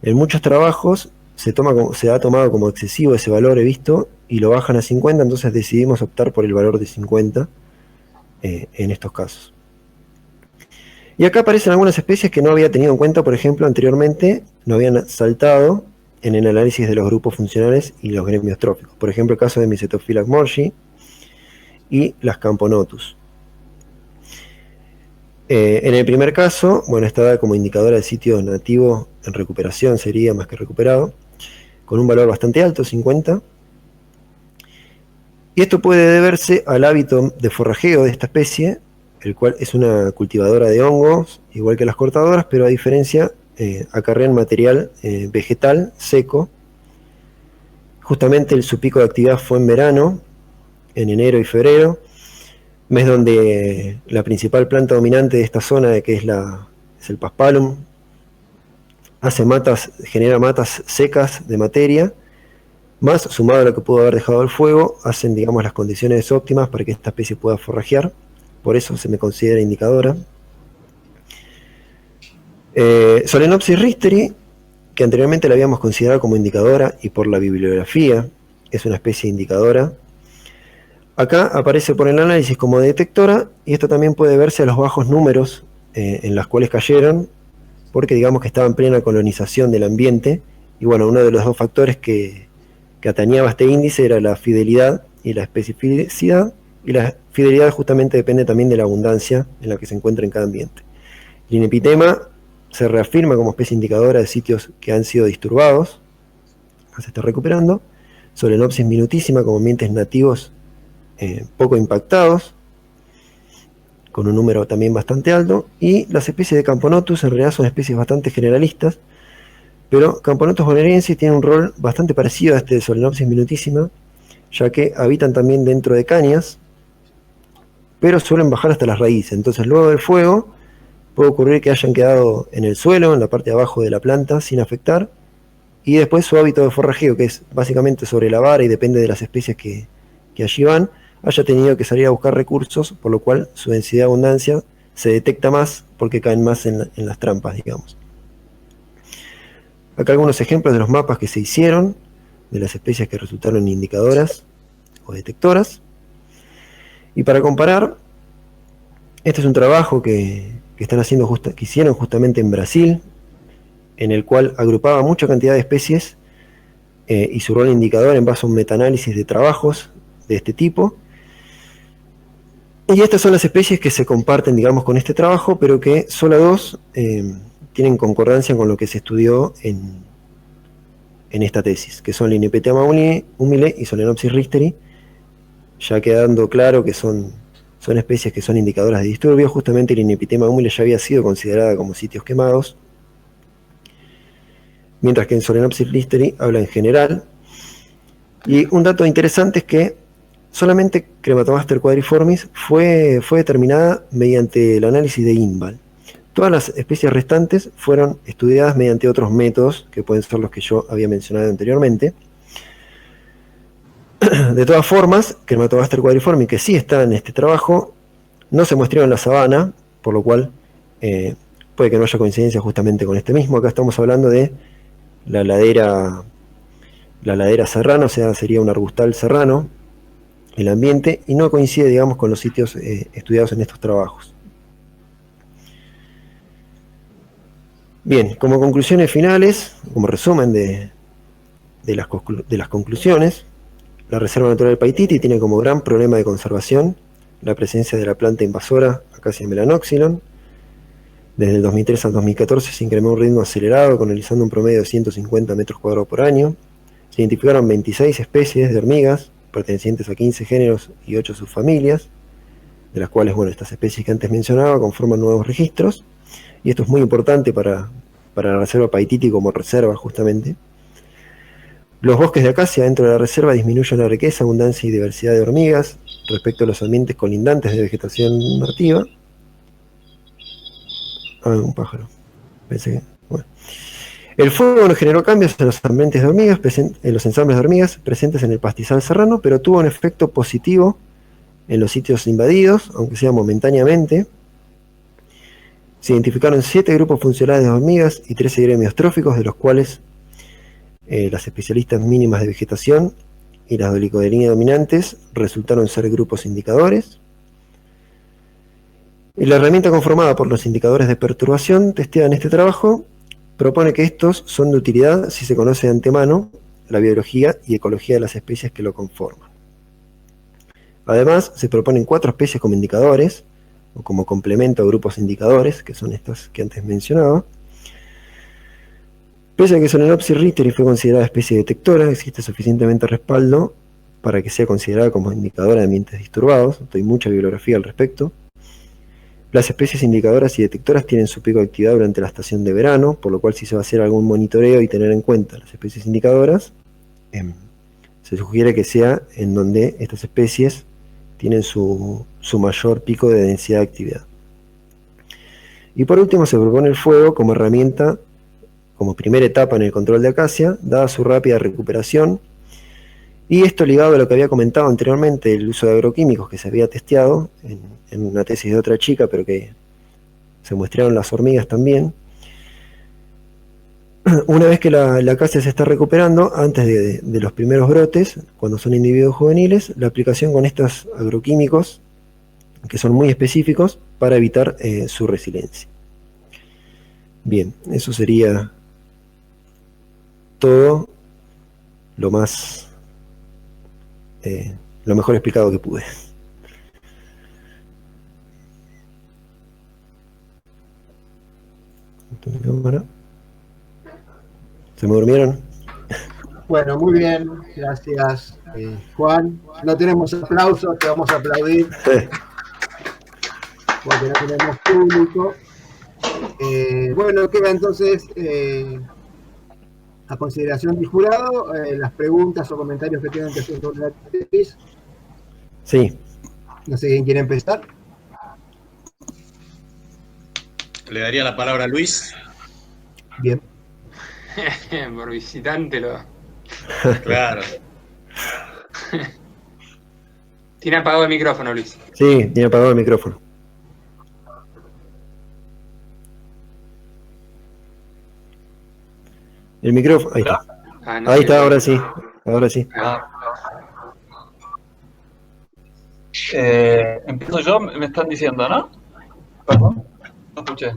en muchos trabajos se ha tomado como excesivo ese valor, he visto, y lo bajan a 50, entonces decidimos optar por el valor de 50 en estos casos. Y acá aparecen algunas especies que no había tenido en cuenta, por ejemplo, anteriormente no habían saltado en el análisis de los grupos funcionales y los gremios tróficos. Por ejemplo, el caso de Mycetophila morshi y las Camponotus. En el primer caso, bueno, está dada como indicadora de sitio nativo en recuperación, sería más que recuperado, con un valor bastante alto, 50. Y esto puede deberse al hábito de forrajeo de esta especie, el cual es una cultivadora de hongos, igual que las cortadoras, pero a diferencia acarrean material vegetal seco. Justamente su pico de actividad fue en verano, en enero y febrero, mes donde la principal planta dominante de esta zona, que es el Paspalum, genera matas secas de materia, más sumado a lo que pudo haber dejado el fuego, hacen, digamos, las condiciones óptimas para que esta especie pueda forrajear. Por eso se me considera indicadora. Solenopsis risteri, que anteriormente la habíamos considerado como indicadora, y por la bibliografía es una especie indicadora. Acá aparece por el análisis como detectora, y esto también puede verse a los bajos números en las cuales cayeron, porque digamos que estaba en plena colonización del ambiente, y bueno, uno de los dos factores que atañaba este índice era la fidelidad y la especificidad, y la fidelidad justamente depende también de la abundancia en la que se encuentra en cada ambiente. El Linepitema se reafirma como especie indicadora de sitios que han sido disturbados, se está recuperando. Solenopsis minutísima como ambientes nativos poco impactados, con un número también bastante alto. Y las especies de Camponotus en realidad son especies bastante generalistas, pero Camponotus bonaerensis tiene un rol bastante parecido a este de Solenopsis minutísima, ya que habitan también dentro de cañas, pero suelen bajar hasta las raíces. Entonces luego del fuego puede ocurrir que hayan quedado en el suelo, en la parte de abajo de la planta, sin afectar, y después su hábito de forrajeo, que es básicamente sobre la vara y depende de las especies que allí van, haya tenido que salir a buscar recursos, por lo cual su densidad de abundancia se detecta más porque caen más en las trampas, digamos. Acá algunos ejemplos de los mapas que se hicieron, de las especies que resultaron indicadoras o detectoras. Y para comparar, este es un trabajo que hicieron justamente en Brasil, en el cual agrupaba mucha cantidad de especies y su rol indicador en base a un metaanálisis de trabajos de este tipo. Y estas son las especies que se comparten, digamos, con este trabajo, pero que solo dos tienen concordancia con lo que se estudió en esta tesis, que son Linepitema humile y Solenopsis risteri, ya quedando claro que son especies que son indicadoras de disturbios. Justamente Linepitema humile ya había sido considerada como sitios quemados, mientras que en Solenopsis risteri habla en general. Y un dato interesante es que solamente Crematogaster quadriformis fue determinada mediante el análisis de INVAL. Todas las especies restantes fueron estudiadas mediante otros métodos, que pueden ser los que yo había mencionado anteriormente. De todas formas, Crematogaster quadriformis, que sí está en este trabajo, no se muestreó en la sabana, por lo cual puede que no haya coincidencia justamente con este mismo. Acá estamos hablando de la ladera serrana, o sea, sería un arbustal serrano, el ambiente, y no coincide, digamos, con los sitios estudiados en estos trabajos. Bien, como conclusiones finales, como resumen de las conclusiones, la Reserva Natural del Paititi tiene como gran problema de conservación la presencia de la planta invasora Acacia melanoxylon. Desde el 2003 al 2014 se incrementó un ritmo acelerado, colonizando un promedio de 150 metros cuadrados por año. Se identificaron 26 especies de hormigas, pertenecientes a 15 géneros y 8 subfamilias, de las cuales, bueno, estas especies que antes mencionaba conforman nuevos registros, y esto es muy importante para la reserva Paititi como reserva, justamente. Los bosques de acacia dentro de la reserva disminuyen la riqueza, abundancia y diversidad de hormigas respecto a los ambientes colindantes de vegetación nativa. Un pájaro. Pensé que, bueno. El fuego no generó cambios en los ambientes de hormigas, en los ensambles de hormigas presentes en el pastizal serrano, pero tuvo un efecto positivo en los sitios invadidos, aunque sea momentáneamente. Se identificaron 7 grupos funcionales de hormigas y 13 gremios tróficos, de los cuales las especialistas mínimas de vegetación y las oligoderinas dominantes resultaron ser grupos indicadores. Y la herramienta conformada por los indicadores de perturbación testeada en este trabajo propone que estos son de utilidad si se conoce de antemano la biología y ecología de las especies que lo conforman. Además, se proponen 4 especies como indicadores, o como complemento a grupos indicadores, que son estas que antes mencionaba. Pese a que Solenopsis richteri fue considerada especie detectora, existe suficientemente respaldo para que sea considerada como indicadora de ambientes disturbados. Hay mucha bibliografía al respecto. Las especies indicadoras y detectoras tienen su pico de actividad durante la estación de verano, por lo cual si se va a hacer algún monitoreo y tener en cuenta las especies indicadoras, se sugiere que sea en donde estas especies tienen su mayor pico de densidad de actividad. Y por último se propone el fuego como herramienta, como primera etapa en el control de acacia, dada su rápida recuperación, y esto ligado a lo que había comentado anteriormente, el uso de agroquímicos que se había testeado en una tesis de otra chica, pero que se muestrearon las hormigas también. Una vez que la acacia se está recuperando, antes de los primeros brotes, cuando son individuos juveniles, la aplicación con estos agroquímicos, que son muy específicos, para evitar su resiliencia. Bien, eso sería todo lo mejor explicado que pude. ¿Se me durmieron? Bueno, muy bien, gracias, Juan. No tenemos aplausos, te vamos a aplaudir porque no tenemos público. Bueno, queda entonces a consideración del jurado las preguntas o comentarios que tengan que hacer sobre la tesis. Sí. No sé quién quiere empezar. Le daría la palabra a Luis. Bien. Por visitante lo... Claro. Tiene apagado el micrófono, Luis. Sí, tiene apagado el micrófono. El micrófono, ahí está. No, ahí está, ahora sí. Ahora sí. Empiezo yo, me están diciendo, ¿no? Perdón, no escuché.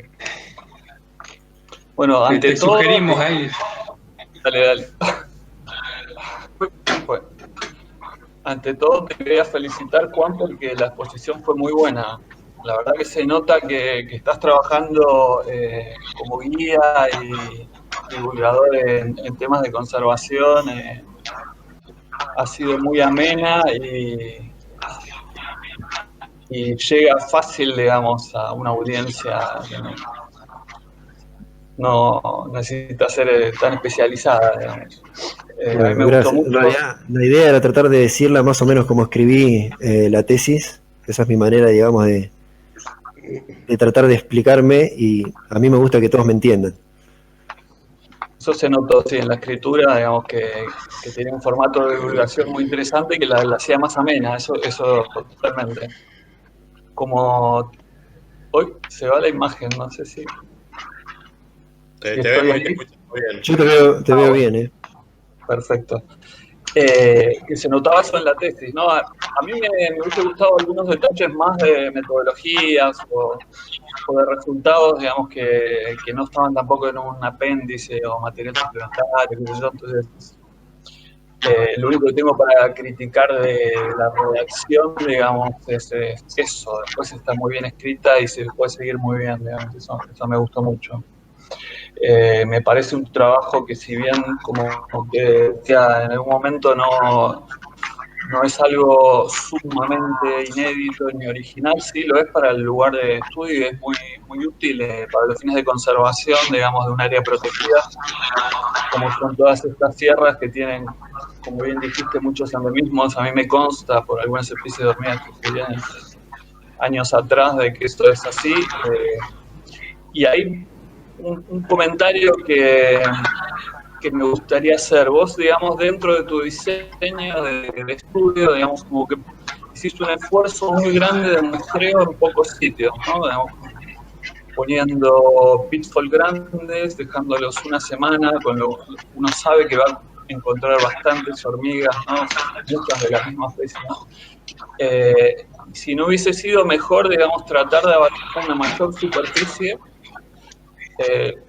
Bueno, ante te todo... sugerimos ahí. Dale. Bueno, ante todo te quería felicitar, Juan, porque la exposición fue muy buena. La verdad que se nota que estás trabajando como guía y divulgador en temas de conservación. Ha sido muy amena y llega fácil, digamos, a una audiencia que no necesita ser tan especializada, digamos. A mí me gustó mucho. En realidad, la idea era tratar de decirla más o menos como escribí la tesis. Esa es mi manera, digamos, de tratar de explicarme, y a mí me gusta que todos me entiendan. Eso se notó, sí, en la escritura, digamos, que tenía un formato de divulgación muy interesante y que la hacía más amena, eso totalmente. Como hoy se va la imagen, no sé si... Te vemos y te escuchamos bien. Yo te veo bien, Perfecto. Que se notaba eso en la tesis, ¿no? A mí me hubiese gustado algunos detalles más de metodologías o de resultados, digamos, que no estaban tampoco en un apéndice o material suplementario, qué sé yo. Entonces, Lo único que tengo para criticar de la redacción, digamos, es eso. Después está muy bien escrita y se puede seguir muy bien, digamos. Eso me gustó mucho. Me parece un trabajo que, si bien, como que decía, en algún momento no es algo sumamente inédito ni original, sí lo es para el lugar de estudio y es muy, muy útil para los fines de conservación, digamos, de un área protegida, como son todas estas sierras que tienen, como bien dijiste, muchos endemismos. A mí me consta por algunas especies de hormigas que se vienen años atrás de que esto es así. Y hay un comentario que me gustaría hacer. Vos, digamos, dentro de tu diseño de estudio, digamos, como que hiciste un esfuerzo muy grande de muestreo en pocos sitios, ¿no? Digamos, poniendo pitfall grandes, dejándolos una semana, uno sabe que va a encontrar bastantes hormigas, ¿no? Muchas de la misma especie, ¿no? Si no hubiese sido mejor, digamos, tratar de abarcar una mayor superficie,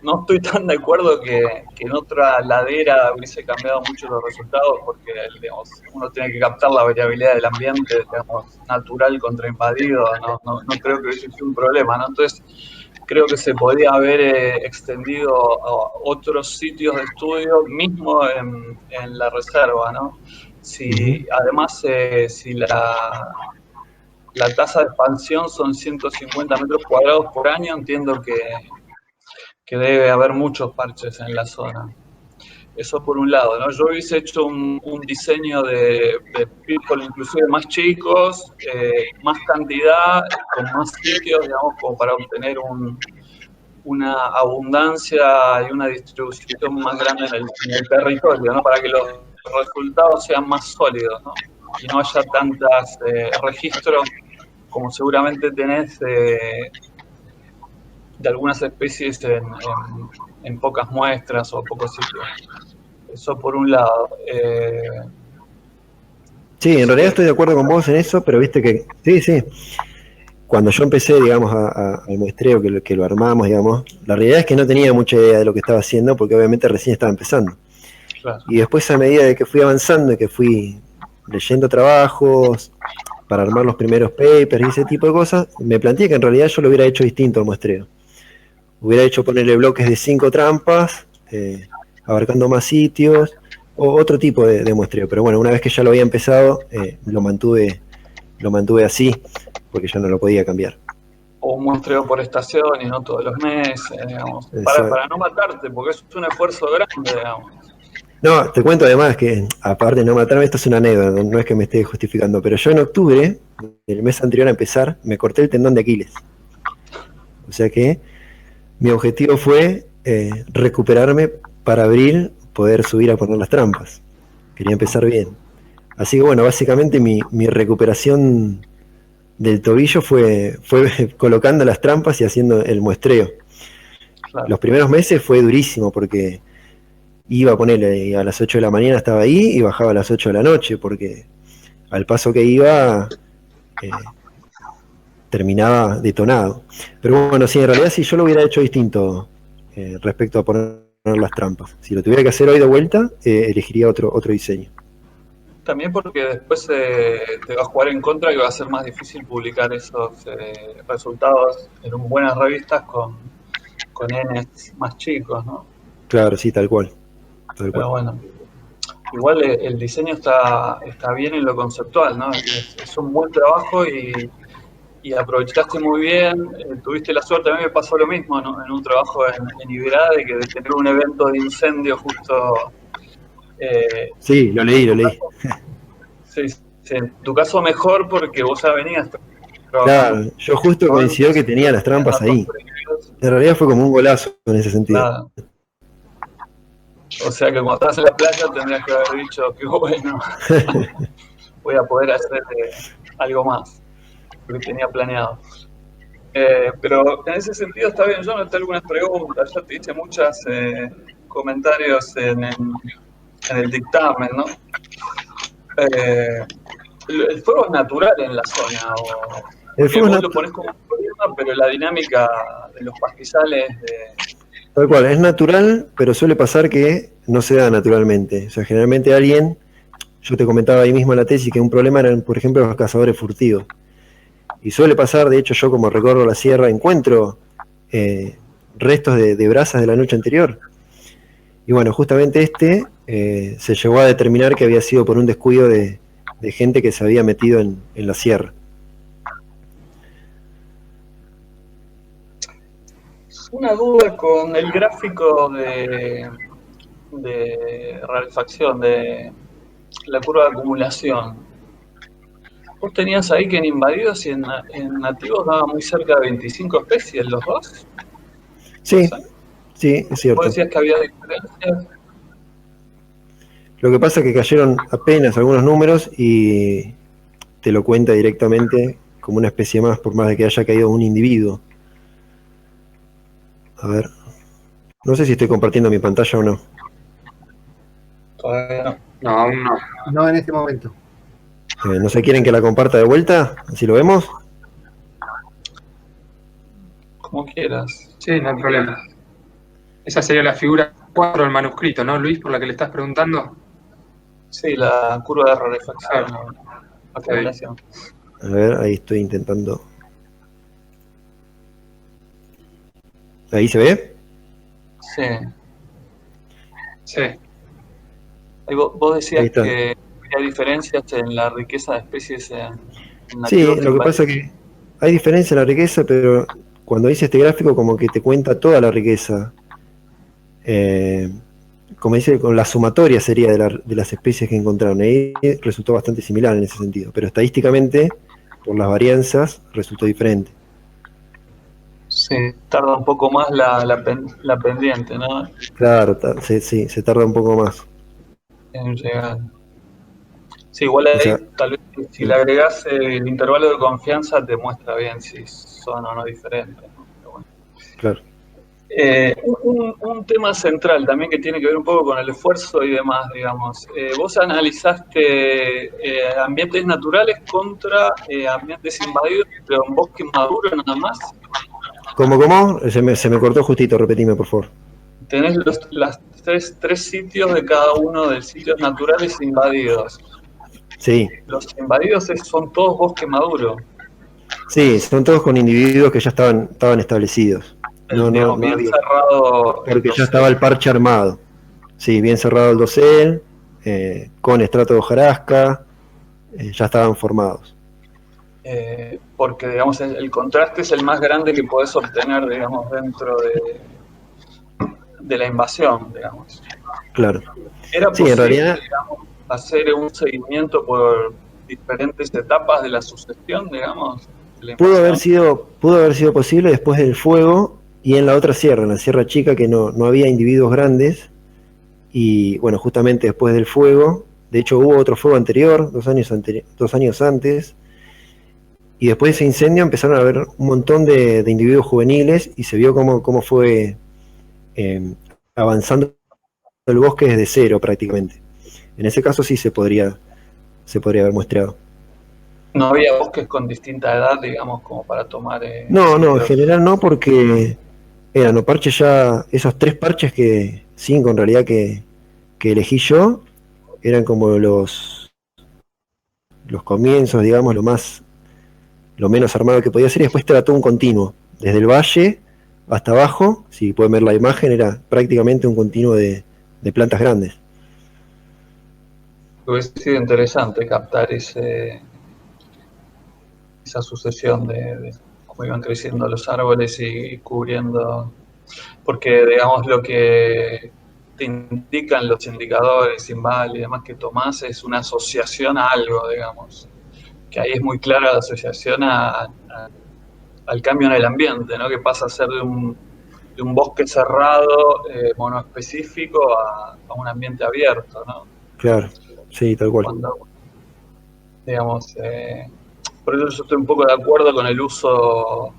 no estoy tan de acuerdo que en otra ladera hubiese cambiado mucho los resultados, porque, digamos, uno tiene que captar la variabilidad del ambiente, digamos, natural contra invadido. No creo que hubiese sido un problema, ¿no? Entonces, creo que se podría haber extendido a otros sitios de estudio, mismo en la reserva, ¿no? Además, si la tasa de expansión son 150 metros cuadrados por año, entiendo que debe haber muchos parches en la zona. Eso por un lado, ¿no? Yo hubiese hecho un diseño de pitfall inclusive más chicos, más cantidad, con más sitios, digamos, como para obtener una abundancia y una distribución más grande en el territorio, ¿no? Para que los resultados sean más sólidos, ¿no? Y no haya tantos registros como seguramente tenés de algunas especies en pocas muestras o pocos sitios. Eso por un lado. Sí, en realidad estoy de acuerdo con vos en eso, pero viste que, sí, cuando yo empecé, digamos, al muestreo, que lo armamos, digamos, la realidad es que no tenía mucha idea de lo que estaba haciendo, porque obviamente recién estaba empezando. Claro. Y después, a medida de que fui avanzando y que fui leyendo trabajos para armar los primeros papers y ese tipo de cosas, me planteé que en realidad yo lo hubiera hecho distinto al muestreo. Hubiera hecho ponerle bloques de 5 trampas, abarcando más sitios, o otro tipo de muestreo. Pero bueno, una vez que ya lo había empezado, lo mantuve así, porque ya no lo podía cambiar. O un muestreo por estación y no todos los meses, digamos, para no matarte, porque es un esfuerzo grande, digamos. No, te cuento además que, aparte de no matarme, esto es una anécdota, no es que me esté justificando, pero yo en octubre, el mes anterior a empezar, me corté el tendón de Aquiles. O sea que mi objetivo fue recuperarme para abril, poder subir a poner las trampas. Quería empezar bien. Así que bueno, básicamente mi recuperación del tobillo fue colocando las trampas y haciendo el muestreo. Claro. Los primeros meses fue durísimo porque iba a ponerle a las 8 de la mañana, estaba ahí y bajaba a las 8 de la noche, porque al paso que iba terminaba detonado. Pero bueno, sí, en realidad si yo lo hubiera hecho distinto respecto a poner las trampas. Si lo tuviera que hacer hoy de vuelta, elegiría otro diseño. También porque después te va a jugar en contra y va a ser más difícil publicar esos resultados en buenas revistas con Ns más chicos, ¿no? Claro, sí, tal cual. Pero bueno, igual el diseño está bien en lo conceptual, ¿no? Es un buen trabajo y aprovechaste muy bien. Tuviste la suerte, a mí me pasó lo mismo, ¿no? En un trabajo en Iberá, de tener un evento de incendio justo. Sí, lo leí. Sí, en tu caso mejor porque vos ya venías trabajando. Claro, yo justo coincidió que tenía las trampas ahí. En realidad fue como un golazo en ese sentido. Claro. O sea que cuando estás en la playa tendrías que haber dicho que bueno, voy a poder hacer algo más, porque tenía planeado. Pero en ese sentido está bien, yo noté algunas preguntas, ya te hice muchos comentarios en el dictamen, ¿no? El fuego es natural en la zona, el fuego vos lo ponés como un problema, pero la dinámica de los pastizales... Tal cual, es natural, pero suele pasar que no se da naturalmente. O sea, generalmente alguien yo te comentaba ahí mismo en la tesis que un problema eran, por ejemplo, los cazadores furtivos. Y suele pasar, de hecho, yo como recorro la sierra encuentro restos de brasas de la noche anterior. Y bueno, justamente se llegó a determinar que había sido por un descuido de gente que se había metido en la sierra. Una duda con el gráfico de rarefacción, de la curva de acumulación. Vos tenías ahí que en invadidos y en nativos daba muy cerca de 25 especies los dos. Sí, sí, es cierto. Vos decías que había diferencias. Lo que pasa es que cayeron apenas algunos números y te lo cuenta directamente como una especie más, por más de que haya caído un individuo. A ver, no sé si estoy compartiendo mi pantalla o no. Todavía no. No, aún no. No en este momento. ¿No se quieren que la comparta de vuelta? ¿Así lo vemos? Como quieras. Sí, no hay problema. Esa sería la figura 4 del manuscrito, ¿no, Luis? Por la que le estás preguntando. Sí, la curva de rarefacción. Acumulación. A ver, ahí estoy intentando. ¿Ahí se ve? Sí. Sí. Ahí vos decías Ahí está. que hay diferencias en la riqueza de especies en Sí, nativos. lo que pasa es que hay diferencia en la riqueza, pero cuando hice este gráfico como que te cuenta toda la riqueza. Como dice, con la sumatoria sería de las especies que encontraron. Ahí resultó bastante similar en ese sentido, pero estadísticamente, por las varianzas, resultó diferente. Sí, tarda un poco más la pendiente, ¿no? Claro, sí, se tarda un poco más. En llegar. Sí, igual ahí, O sea, tal vez si le agregás el intervalo de confianza te muestra bien si son o no diferentes, ¿no? Pero bueno. claro. Un tema central también que tiene que ver un poco con el esfuerzo y demás, digamos. Vos analizaste ambientes naturales contra ambientes invadidos, pero en bosque maduro nada más. ¿Cómo? Se me cortó justito, repetime, por favor. Tenés las tres sitios de cada uno de sitios naturales invadidos. Sí. Los invadidos son todos bosque maduro. Sí, son todos con individuos que ya estaban establecidos. No Bien había, cerrado. porque ya estaba el parche armado. Sí, bien cerrado el dosel, con estrato de hojarasca, ya estaban formados. Porque, digamos, el contraste es el más grande que podés obtener, digamos, dentro de la invasión, digamos. Claro. ¿Era Sí, posible, en realidad, digamos, hacer un seguimiento por diferentes etapas de la sucesión, digamos? De la pudo haber invasión? sido posible después del fuego y en la otra sierra, en la Sierra Chica, que no había individuos grandes. Y bueno, justamente después del fuego, de hecho hubo otro fuego anterior, 2 años antes, y después de ese incendio empezaron a haber un montón de individuos juveniles y se vio cómo fue avanzando el bosque desde cero prácticamente. En ese caso sí se podría haber muestrado. No había bosques con distinta edad, digamos, como para tomar... No, en general no, porque eran los parches ya, esos 3 parches que, 5 en realidad que elegí yo, eran como los comienzos, digamos, lo menos armado que podía ser, y después trató un continuo, desde el valle hasta abajo, si pueden ver la imagen, era prácticamente un continuo de plantas grandes. Hubiese sido interesante captar esa sucesión de cómo iban creciendo los árboles y cubriendo, porque digamos lo que te indican los indicadores, Inval y demás que tomás es una asociación a algo, digamos, que ahí es muy clara la asociación al cambio en el ambiente, ¿no? Que pasa a ser de un bosque cerrado, monoespecífico, a un ambiente abierto, ¿no? Claro, sí, tal cual. Cuando, digamos, por eso yo estoy un poco de acuerdo con el uso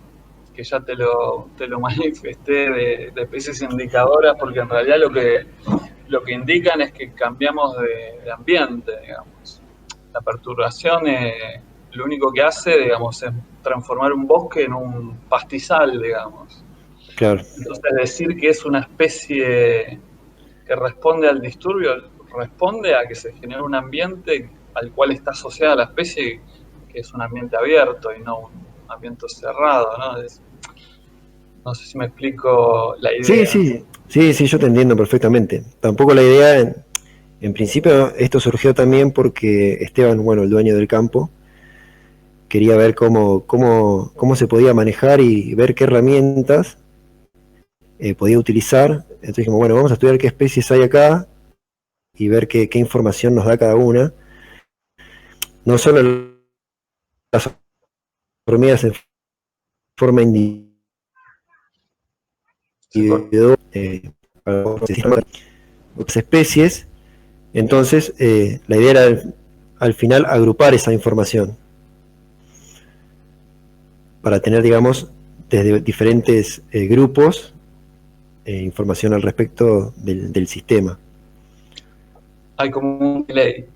que ya te lo manifesté de especies indicadoras, porque en realidad lo que indican es que cambiamos de ambiente, digamos. La perturbación lo único que hace, digamos, es transformar un bosque en un pastizal, digamos. Claro. Entonces decir que es una especie que responde al disturbio, responde a que se genere un ambiente al cual está asociada la especie, que es un ambiente abierto y no un ambiente cerrado, ¿no? No sé si me explico la idea. Sí, yo te entiendo perfectamente. Tampoco la idea, en principio, esto surgió también porque Esteban, bueno, el dueño del campo, quería ver cómo se podía manejar y ver qué herramientas podía utilizar. Entonces dijimos, bueno, vamos a estudiar qué especies hay acá y ver qué información nos da cada una. No solo las hormigas en forma individual, otras especies. Entonces, la idea era al final agrupar esa información para tener, digamos, desde diferentes grupos información al respecto del sistema. Hay como un delay.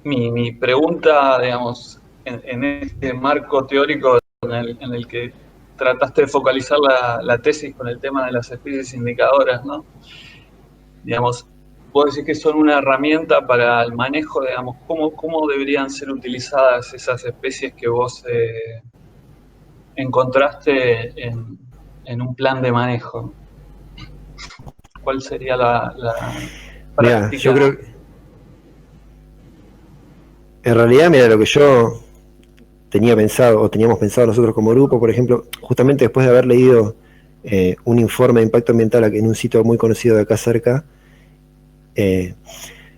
Mi pregunta, digamos, en este marco teórico en el que trataste de focalizar la tesis con el tema de las especies indicadoras, ¿no? Digamos, vos decís que son una herramienta para el manejo, digamos, ¿cómo deberían ser utilizadas esas especies que vos encontraste en un plan de manejo? ¿Cuál sería la práctica? Mirá, yo creo que en realidad, mira, lo que yo tenía pensado, o teníamos pensado nosotros como grupo, por ejemplo, justamente después de haber leído un informe de impacto ambiental en un sitio muy conocido de acá cerca,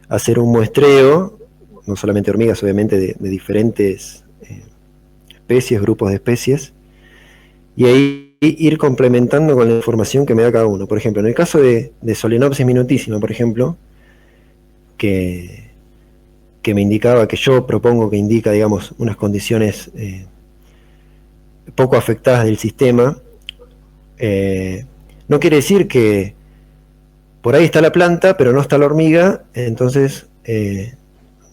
hacer un muestreo, no solamente hormigas, obviamente, de diferentes especies, grupos de especies, y ahí ir complementando con la información que me da cada uno. Por ejemplo, en el caso de Solenopsis minutísima, por ejemplo, que me indicaba, que yo propongo que indica, digamos, unas condiciones poco afectadas del sistema, no quiere decir que por ahí está la planta, pero no está la hormiga, entonces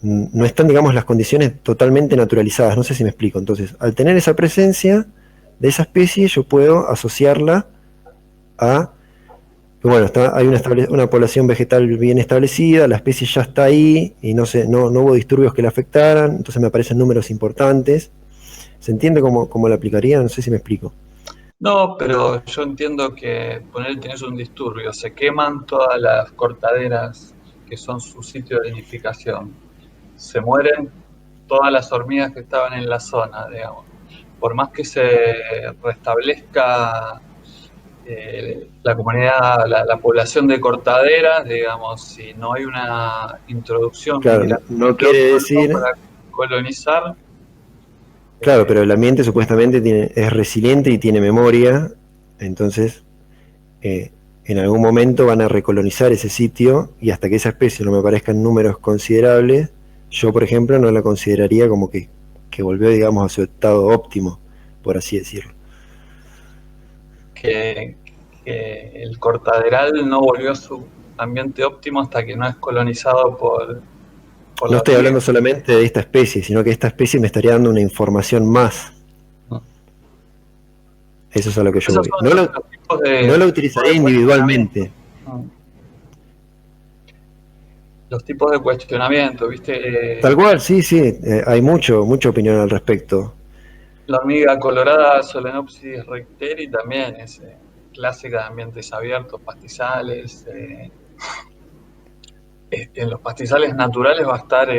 no están, digamos, las condiciones totalmente naturalizadas, no sé si me explico. Entonces, al tener esa presencia de esa especie, yo puedo asociarla a que, bueno, hay una población vegetal bien establecida, la especie ya está ahí y no hubo disturbios que la afectaran, entonces me aparecen números importantes. ¿Se entiende cómo la aplicaría? No sé si me explico. No, pero yo entiendo que tenés un disturbio, se queman todas las cortaderas que son su sitio de nidificación, se mueren todas las hormigas que estaban en la zona, digamos. Por más que se restablezca la comunidad, la población de cortaderas, digamos, si no hay una introducción, claro, no quiere decir para colonizar. Claro, pero el ambiente supuestamente es resiliente y tiene memoria, entonces en algún momento van a recolonizar ese sitio y hasta que esa especie no me aparezca en números considerables, yo, por ejemplo, no la consideraría como que volvió, digamos, a su estado óptimo, por así decirlo. Que el cortaderal no volvió a su ambiente óptimo hasta que no es colonizado por no estoy hablando solamente de esta especie, sino que esta especie me estaría dando una información más. Eso es a lo que yo voy. No la utilizaría individualmente. Los tipos de cuestionamiento, ¿viste? Tal cual, sí, hay mucha opinión al respecto. La hormiga colorada Solenopsis recteri también es clásica de ambientes abiertos, pastizales. En los pastizales naturales va a estar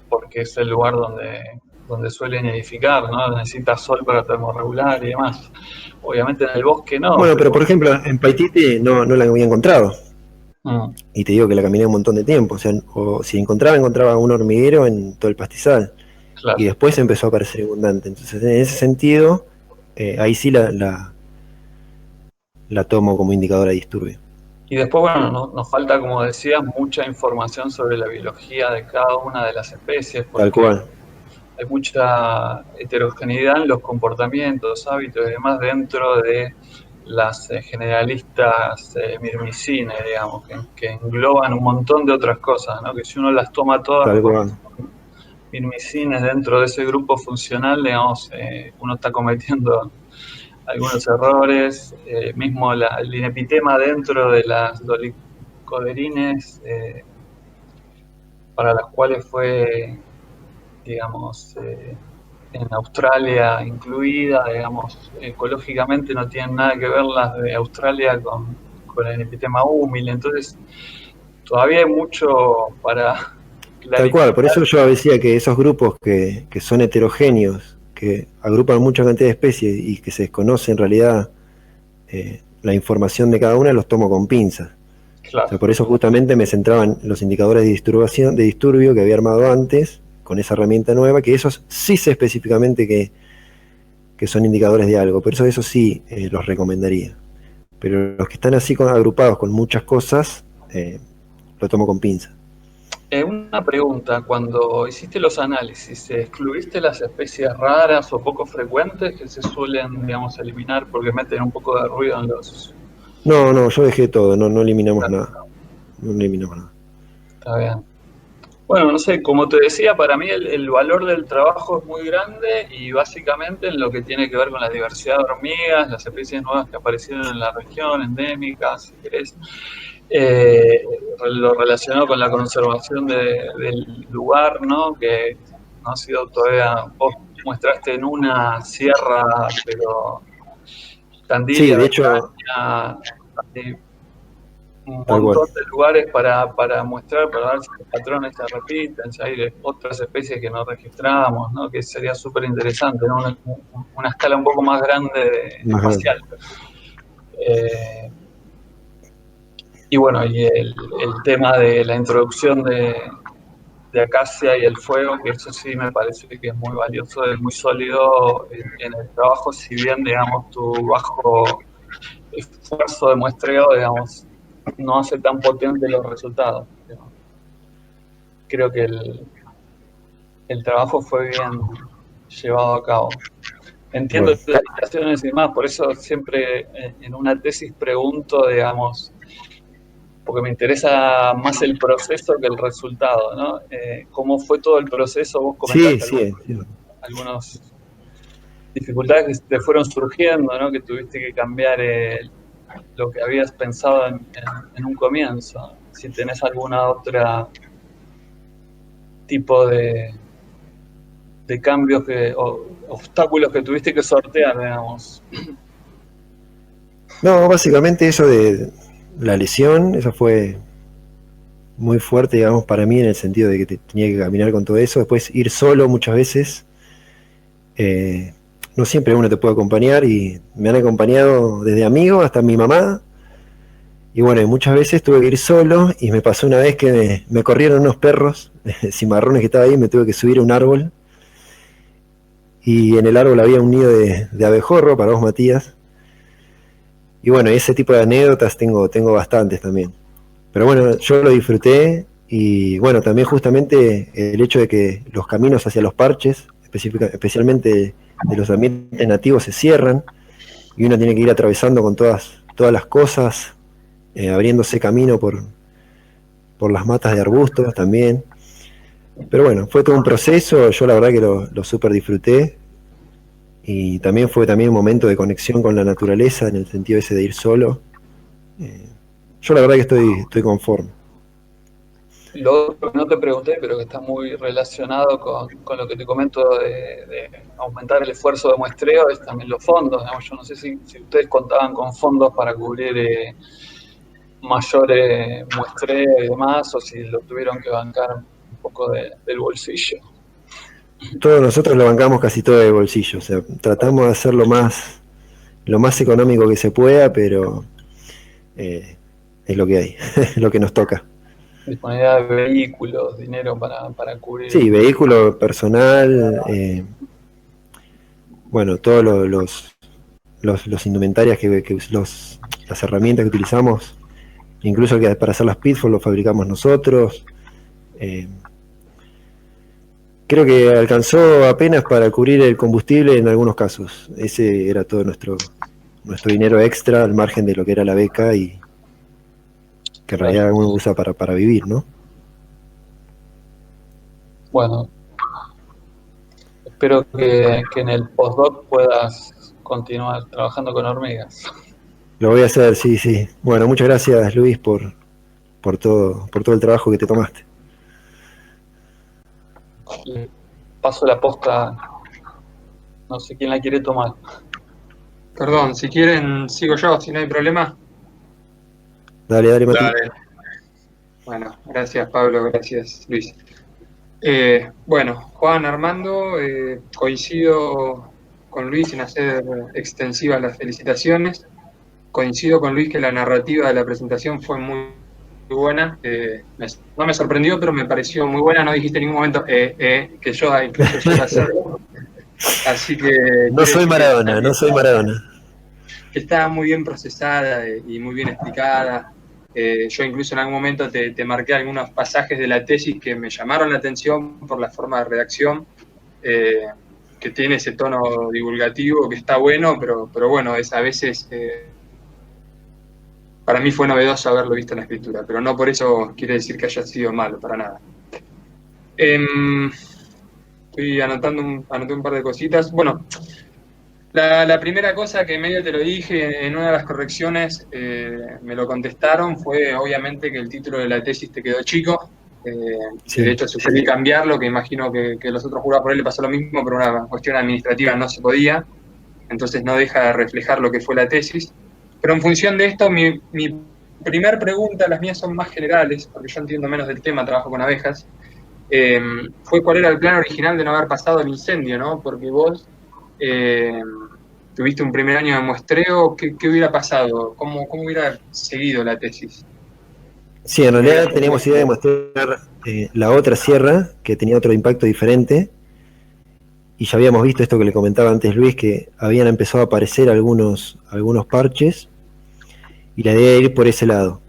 porque es el lugar donde suelen nidificar, ¿no? Necesita sol para termorregular y demás. Obviamente en el bosque no. Bueno, pero por ejemplo, en Paititi no la había encontrado. Y te digo que la caminé un montón de tiempo. O si encontraba un hormiguero en todo el pastizal. Claro. Y después empezó a aparecer abundante. Entonces, en ese sentido, ahí sí la tomo como indicadora de disturbio. Y después, bueno, nos falta, como decías, mucha información sobre la biología de cada una de las especies. Tal cual. Hay mucha heterogeneidad en los comportamientos, hábitos y demás dentro de las generalistas mirmicines, digamos, que engloban un montón de otras cosas, ¿no? Que si uno las toma todas mirmicines dentro de ese grupo funcional, digamos, uno está cometiendo algunos errores, mismo el inepitema dentro de las dolicoderines para las cuales fue, digamos, en Australia incluida, digamos, ecológicamente no tienen nada que ver las de Australia con el epitema húmil, entonces todavía hay mucho para clarificar. Tal cual, por eso yo decía que esos grupos que son heterogéneos, que agrupan mucha cantidad de especies y que se desconoce en realidad la información de cada una, los tomo con pinzas. Claro. O sea, por eso justamente me centraba en los indicadores de disturbio que había armado antes, con esa herramienta nueva, que esos sí sé específicamente que son indicadores de algo, por eso sí los recomendaría. Pero los que están así agrupados con muchas cosas, lo tomo con pinzas. Una pregunta, cuando hiciste los análisis, ¿excluiste las especies raras o poco frecuentes que se suelen, digamos, eliminar porque meten un poco de ruido en los...? No, yo dejé todo, no eliminamos nada. No eliminamos nada. Está bien. Bueno, no sé, como te decía, para mí el valor del trabajo es muy grande y básicamente en lo que tiene que ver con la diversidad de hormigas, las especies nuevas que aparecieron en la región, endémicas, si querés, lo relacionado con la conservación del lugar, ¿no? Que no ha sido todavía, vos muestraste en una sierra, pero Tandil, sí, de hecho, un montón de lugares para mostrar, para ver si los patrones se repiten, si hay otras especies que no registramos, ¿no? Que sería súper interesante, ¿no? Una escala un poco más grande espacial. Y bueno, y el tema de la introducción de acacia y el fuego, que eso sí me parece que es muy valioso, es muy sólido en el trabajo, si bien, digamos, tu bajo esfuerzo de muestreo, digamos, no hace tan potente los resultados. Creo que el trabajo fue bien llevado a cabo. Entiendo las limitaciones y demás, por eso siempre en una tesis pregunto, digamos, porque me interesa más el proceso que el resultado, ¿no? ¿Cómo fue todo el proceso? Vos comentaste algunas dificultades que te fueron surgiendo, ¿no? Que tuviste que cambiar lo que habías pensado en un comienzo. Si tenés alguna otra tipo de cambios o obstáculos que tuviste que sortear, digamos. No, básicamente eso de la lesión, eso fue muy fuerte, digamos, para mí en el sentido de que tenía que caminar con todo eso. Después ir solo muchas veces, no siempre uno te puede acompañar y me han acompañado desde amigos hasta mi mamá. Y bueno, y muchas veces tuve que ir solo y me pasó una vez que me corrieron unos perros cimarrones que estaba ahí, me tuve que subir a un árbol y en el árbol había un nido de abejorro, para vos, Matías. Y bueno, ese tipo de anécdotas tengo bastantes también. Pero bueno, yo lo disfruté y bueno, también justamente el hecho de que los caminos hacia los parches, especialmente de los ambientes nativos, se cierran y uno tiene que ir atravesando con todas las cosas, abriéndose camino por las matas de arbustos también. Pero bueno, fue todo un proceso, yo la verdad que lo súper disfruté. Y también fue un momento de conexión con la naturaleza, en el sentido ese de ir solo. Yo la verdad que estoy conforme. Lo otro que no te pregunté, pero que está muy relacionado con lo que te comento de aumentar el esfuerzo de muestreo, es también los fondos. Digamos, yo no sé si ustedes contaban con fondos para cubrir mayor muestreo y demás, o si lo tuvieron que bancar un poco del bolsillo. Todos nosotros lo bancamos casi todo de bolsillo, o sea, tratamos de hacer lo más económico que se pueda, pero es lo que hay, es lo que nos toca. Disponibilidad de vehículos, dinero para cubrir. Sí, vehículo personal, bueno, todos los indumentarias las herramientas que utilizamos, incluso que para hacer las pitfalls lo fabricamos nosotros. Creo que alcanzó apenas para cubrir el combustible en algunos casos. Ese era todo nuestro dinero extra al margen de lo que era la beca y que en realidad uno usa para vivir, ¿no? Bueno, espero que en el postdoc puedas continuar trabajando con hormigas. Lo voy a hacer, sí. Bueno, muchas gracias, Luis, por todo el trabajo que te tomaste. paso la posta, no sé quién la quiere tomar. Perdón, si quieren sigo yo, si no hay problema. Dale, Mati. Dale. Bueno, gracias Pablo, gracias Luis. Bueno, Juan, Armando, coincido con Luis en hacer extensivas las felicitaciones. Coincido con Luis que la narrativa de la presentación fue muy buena. No me sorprendió, pero me pareció muy buena. No dijiste en ningún momento que yo incluso yo la sé. Así que... No soy Maradona. Que estaba muy bien procesada y muy bien explicada. Yo incluso en algún momento te marqué algunos pasajes de la tesis que me llamaron la atención por la forma de redacción, que tiene ese tono divulgativo que está bueno, pero bueno, es a veces... para mí fue novedoso haberlo visto en la escritura, pero no por eso quiere decir que haya sido malo, para nada. Estoy anoté un par de cositas. Bueno, la primera cosa que medio te lo dije en una de las correcciones, me lo contestaron, fue obviamente que el título de la tesis te quedó chico. Sí. De hecho, sugerí cambiarlo, que imagino que los otros jurados por él le pasó lo mismo, pero una cuestión administrativa no se podía. Entonces no deja de reflejar lo que fue la tesis. Pero en función de esto, mi primer pregunta, las mías son más generales, porque yo entiendo menos del tema, trabajo con abejas, fue cuál era el plan original de no haber pasado el incendio, ¿no? Porque vos tuviste un primer año de muestreo, ¿qué hubiera pasado? ¿Cómo hubiera seguido la tesis? Sí, en realidad teníamos idea de mostrar la otra sierra, que tenía otro impacto diferente, y ya habíamos visto esto que le comentaba antes Luis, que habían empezado a aparecer algunos parches, y la idea era ir por ese lado.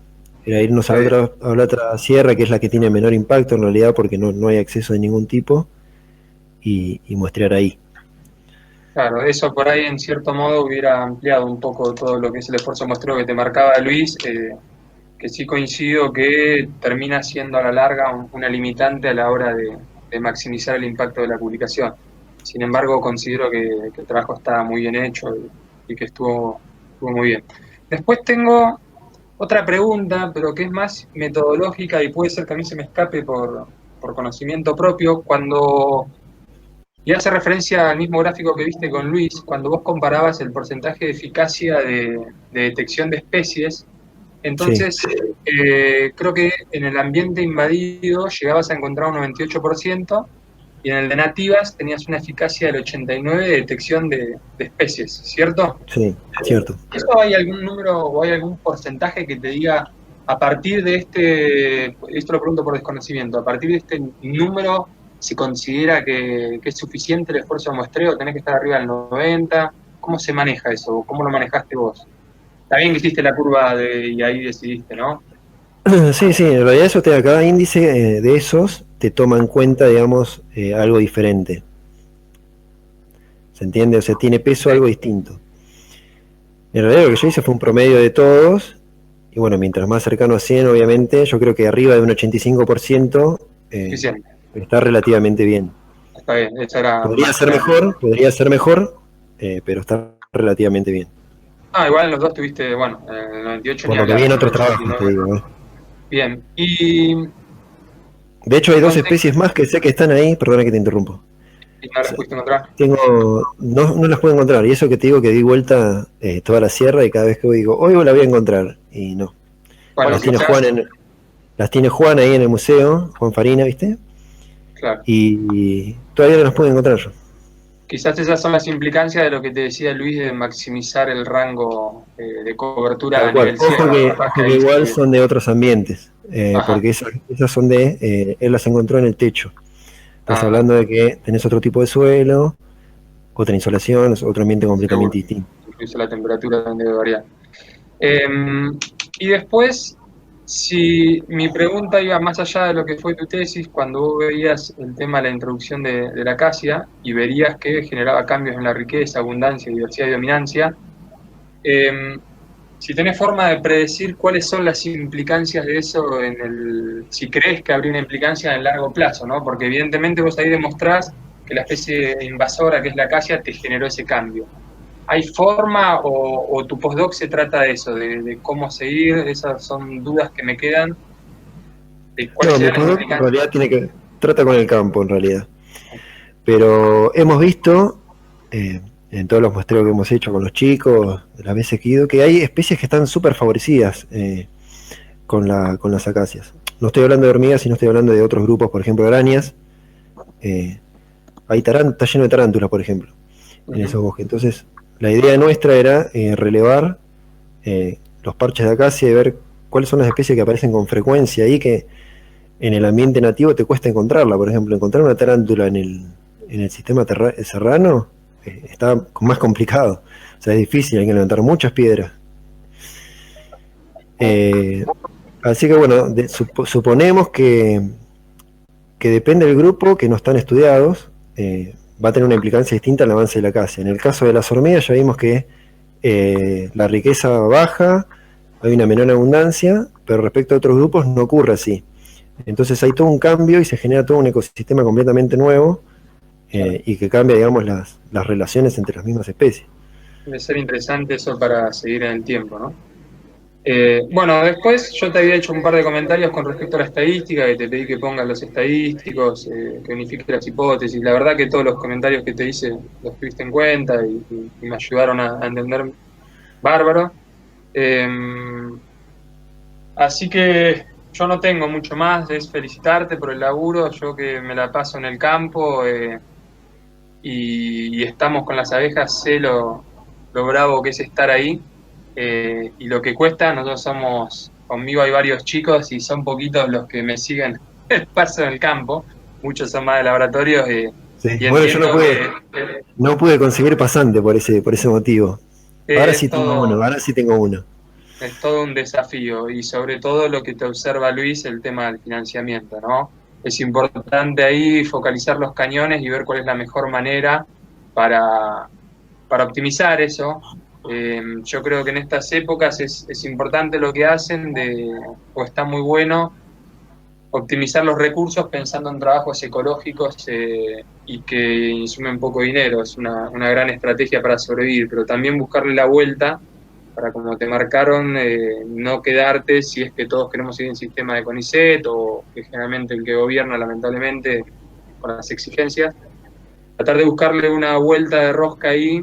Era irnos a la otra sierra, que es la que tiene menor impacto en realidad, porque no hay acceso de ningún tipo, y muestrear ahí. Claro, eso por ahí en cierto modo hubiera ampliado un poco todo lo que es el esfuerzo muestreo que te marcaba Luis, que sí coincido que termina siendo a la larga una limitante a la hora de maximizar el impacto de la publicación. Sin embargo, considero que el trabajo está muy bien hecho y que estuvo muy bien. Después tengo otra pregunta, pero que es más metodológica y puede ser que a mí se me escape por conocimiento propio. Y hace referencia al mismo gráfico que viste con Luis, cuando vos comparabas el porcentaje de eficacia de detección de especies, entonces sí. Creo que en el ambiente invadido llegabas a encontrar un 98%, y en el de nativas tenías una eficacia del 89% de detección de especies, ¿cierto? Sí, cierto. ¿Eso hay algún número o hay algún porcentaje que te diga, a partir de esto lo pregunto por desconocimiento, a partir de este número se considera que es suficiente el esfuerzo de muestreo, tenés que estar arriba del 90%? ¿Cómo se maneja eso? ¿Cómo lo manejaste vos? Está bien que hiciste la curva y ahí decidiste, ¿no? Sí, en realidad eso cada índice de esos te toma en cuenta, digamos, algo diferente. ¿Se entiende? O sea, tiene peso algo distinto. En realidad lo que yo hice fue un promedio de todos, y bueno, mientras más cercano a 100, obviamente, yo creo que arriba de un 85% está relativamente bien. Está bien, esa era... Podría ser mejor, pero está relativamente bien. Igual en los dos tuviste, bueno, el 98... Por lo que vi en otros trabajos, te digo. Bien, y... De hecho hay dos especies más que sé que están ahí, perdona que te interrumpo. ¿Y no las pudiste encontrar? No las puedo encontrar, y eso que te digo que di vuelta toda la sierra y cada vez que voy digo, hoy la voy a encontrar, y no. Bueno, las tiene Juan ahí en el museo, Juan Farina, ¿viste? Claro. Y todavía no las puedo encontrar yo. Quizás esas son las implicancias de lo que te decía Luis de maximizar el rango de cobertura a nivel sierra. Ojo que igual son de otros ambientes, porque esas son él las encontró en el techo. Estás hablando de que tenés otro tipo de suelo, otra insolación, otro ambiente completamente distinto. Incluso la temperatura también debe variar. Y después, si mi pregunta iba más allá de lo que fue tu tesis, cuando vos veías el tema de la introducción de la acacia y verías que generaba cambios en la riqueza, abundancia, diversidad y dominancia, si tenés forma de predecir cuáles son las implicancias de eso si crees que habría una implicancia en el largo plazo, ¿no? Porque evidentemente vos ahí demostrás que la especie invasora, que es la acacia, te generó ese cambio. ¿Hay forma o tu postdoc se trata de eso, de cómo seguir? Esas son dudas que me quedan. Mi postdoc en realidad trata con el campo, en realidad. Pero hemos visto, en todos los muestreos que hemos hecho con los chicos, de las veces que he ido, que hay especies que están súper favorecidas con las acacias. No estoy hablando de hormigas, sino estoy hablando de otros grupos, por ejemplo, de arañas. Está lleno de tarántulas, por ejemplo, en esos bosques. Entonces, la idea nuestra era relevar los parches de acacia y ver cuáles son las especies que aparecen con frecuencia ahí, que en el ambiente nativo te cuesta encontrarla. Por ejemplo, encontrar una tarántula en el sistema serrano está más complicado. O sea, es difícil, hay que levantar muchas piedras. Así que bueno, suponemos que depende del grupo, que no están estudiados, va a tener una implicancia distinta al avance de la acacia. En el caso de las hormigas ya vimos que la riqueza baja, hay una menor abundancia, pero respecto a otros grupos no ocurre así. Entonces hay todo un cambio y se genera todo un ecosistema completamente nuevo y que cambia, digamos, las relaciones entre las mismas especies. Debe ser interesante eso para seguir en el tiempo, ¿no? Bueno, después yo te había hecho un par de comentarios con respecto a la estadística, que te pedí que pongas los estadísticos, que unifiques las hipótesis. La verdad que todos los comentarios que te hice los tuviste en cuenta y me ayudaron a entender bárbaro. Así que yo no tengo mucho más, es felicitarte por el laburo, yo que me la paso en el campo y estamos con las abejas, sé lo bravo que es estar ahí. Y lo que cuesta, conmigo hay varios chicos y son poquitos los que me siguen el paso en el campo, muchos son más de laboratorios. Sí. Bueno, yo no pude conseguir pasante por ese motivo. Ahora sí tengo uno. Es todo un desafío y sobre todo lo que te observa Luis, el tema del financiamiento, ¿no? Es importante ahí focalizar los cañones y ver cuál es la mejor manera para optimizar eso. Yo creo que en estas épocas es importante lo que hacen, o está muy bueno optimizar los recursos pensando en trabajos ecológicos y que insumen poco dinero. Es una gran estrategia para sobrevivir, pero también buscarle la vuelta para, como te marcaron, no quedarte, si es que todos queremos seguir en sistema de CONICET o que generalmente el que gobierna, lamentablemente, con las exigencias, tratar de buscarle una vuelta de rosca ahí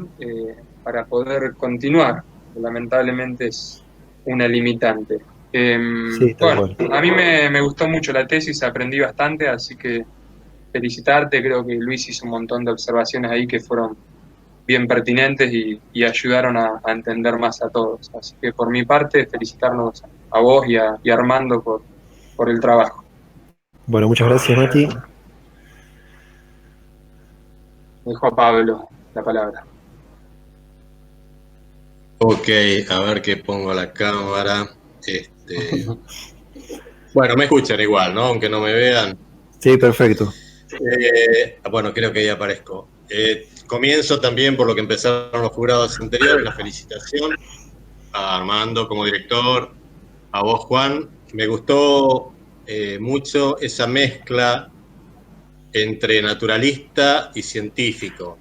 para poder continuar. Lamentablemente es una limitante. Sí, bueno, a mí me gustó mucho la tesis, aprendí bastante, así que felicitarte. Creo que Luis hizo un montón de observaciones ahí que fueron bien pertinentes y ayudaron a entender más a todos. Así que por mi parte, felicitarnos a vos y a Armando por el trabajo. Bueno, muchas gracias, Mati. Dejo a Pablo la palabra. Ok, a ver qué pongo a la cámara. Bueno, me escuchan igual, ¿no? Aunque no me vean. Sí, perfecto. Bueno, creo que ya aparezco. Comienzo también por lo que empezaron los jurados anteriores, la felicitación a Armando como director, a vos, Juan. Me gustó mucho esa mezcla entre naturalista y científico.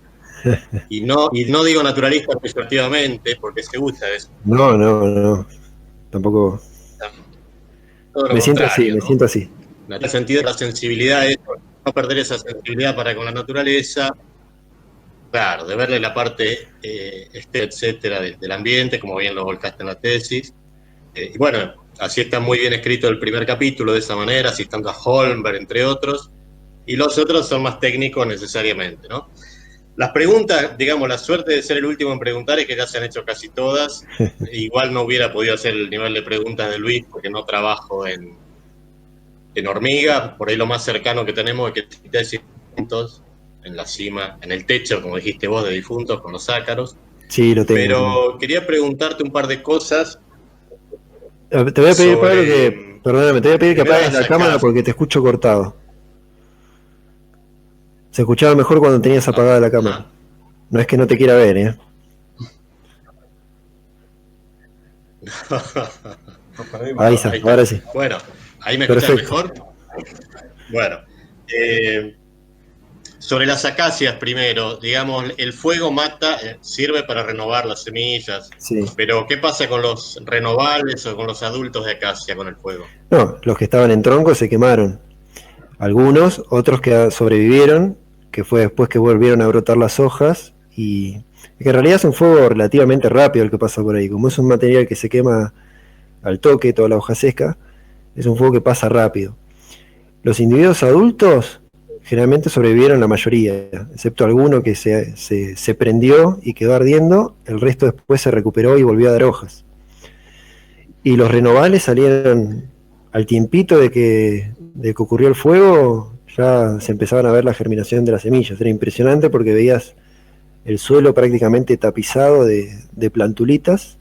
Y no digo naturalista peyorativamente, porque se usa eso. No. Tampoco. Me siento así. En el sentido de la sensibilidad, no perder esa sensibilidad para con la naturaleza. Claro, de verle la parte, etcétera, del ambiente, como bien lo volcaste en la tesis. Y bueno, así está muy bien escrito el primer capítulo, de esa manera, citando a Holmberg, entre otros. Y los otros son más técnicos necesariamente, ¿no? Las preguntas, digamos, la suerte de ser el último en preguntar es que ya se han hecho casi todas. Igual no hubiera podido hacer el nivel de preguntas de Luis porque no trabajo en hormigas. Por ahí lo más cercano que tenemos es que tesis en la cima, en el techo, como dijiste vos, de difuntos con los ácaros. Sí, lo tengo. Pero quería preguntarte un par de cosas. Te voy a pedir, Pablo, perdóname, te voy a pedir que apagues la cámara porque te escucho cortado. Se escuchaba mejor cuando tenías apagada la cámara. No es que no te quiera ver, ¿eh? Ahí está, ahora sí. Bueno, ¿ahí me escuchas mejor? Bueno, sobre las acacias primero, digamos, el fuego mata, sirve para renovar las semillas, sí. Pero ¿qué pasa con los renovables o con los adultos de acacia con el fuego? No, los que estaban en tronco se quemaron. Algunos, otros que sobrevivieron, que fue después que volvieron a brotar las hojas, y que en realidad es un fuego relativamente rápido el que pasa por ahí, como es un material que se quema al toque, toda la hoja seca, es un fuego que pasa rápido. Los individuos adultos generalmente sobrevivieron la mayoría, excepto alguno que se prendió y quedó ardiendo, el resto después se recuperó y volvió a dar hojas. Y los renovales salieron al tiempito de que ocurrió el fuego, ya se empezaban a ver la germinación de las semillas. Era impresionante porque veías el suelo prácticamente tapizado de plantulitas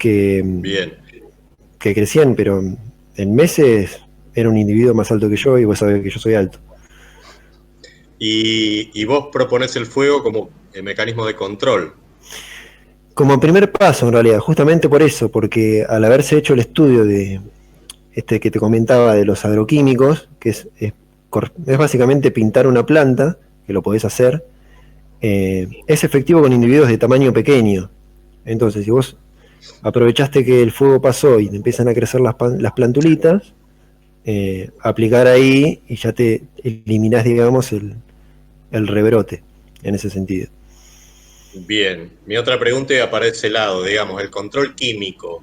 Bien. que crecían, pero en meses era un individuo más alto que yo, y vos sabés que yo soy alto. Y vos proponés el fuego como mecanismo de control. Como primer paso, en realidad, justamente por eso, porque al haberse hecho el estudio de este que te comentaba de los agroquímicos, que es básicamente pintar una planta, que lo podés hacer, es efectivo con individuos de tamaño pequeño. Entonces, si vos aprovechaste que el fuego pasó y te empiezan a crecer las plantulitas, aplicar ahí y ya te eliminás, digamos, el rebrote en ese sentido. Bien, mi otra pregunta iba para ese lado, digamos, el control químico,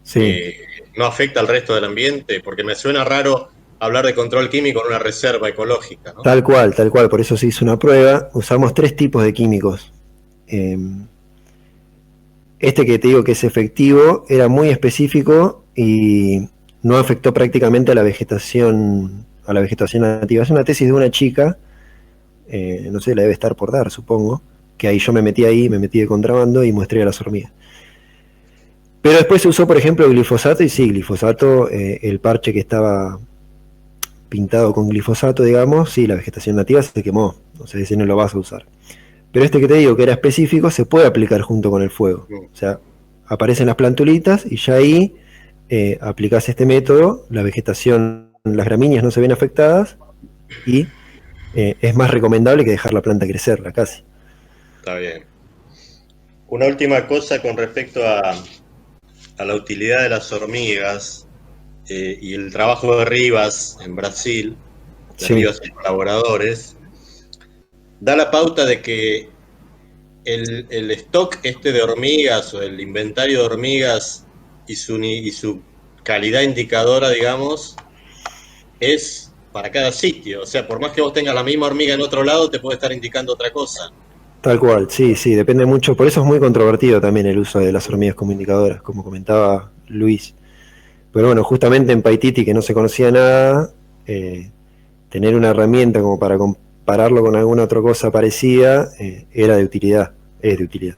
Sí. ¿no afecta al resto del ambiente? Porque me suena raro hablar de control químico en una reserva ecológica, ¿no? Tal cual, por eso se hizo una prueba. Usamos 3 tipos de químicos. Este que te digo que es efectivo era muy específico y no afectó prácticamente a la vegetación nativa. Es una tesis de una chica, no sé, la debe estar por dar, supongo, que ahí yo me metí de contrabando y muestré a las hormigas. Pero después se usó, por ejemplo, glifosato, y sí, glifosato, el parche que estaba pintado con glifosato, digamos, sí, la vegetación nativa se quemó, o sea, ese no lo vas a usar. Pero este que te digo, que era específico, se puede aplicar junto con el fuego. O sea, aparecen las plantulitas y ya ahí aplicás este método, la vegetación, las gramíneas no se ven afectadas y es más recomendable que dejar la planta crecerla casi. Está bien. Una última cosa con respecto a la utilidad de las hormigas y el trabajo de Rivas en Brasil, de Rivas y colaboradores, da la pauta de que el stock de hormigas o el inventario de hormigas y su calidad indicadora, digamos, es para cada sitio. O sea, por más que vos tengas la misma hormiga en otro lado, te puede estar indicando otra cosa. Tal cual, sí, depende mucho. Por eso es muy controvertido también el uso de las hormigas como indicadoras, como comentaba Luis. Pero bueno, justamente en Paititi, que no se conocía nada, tener una herramienta como para compararlo con alguna otra cosa parecida era de utilidad, es de utilidad.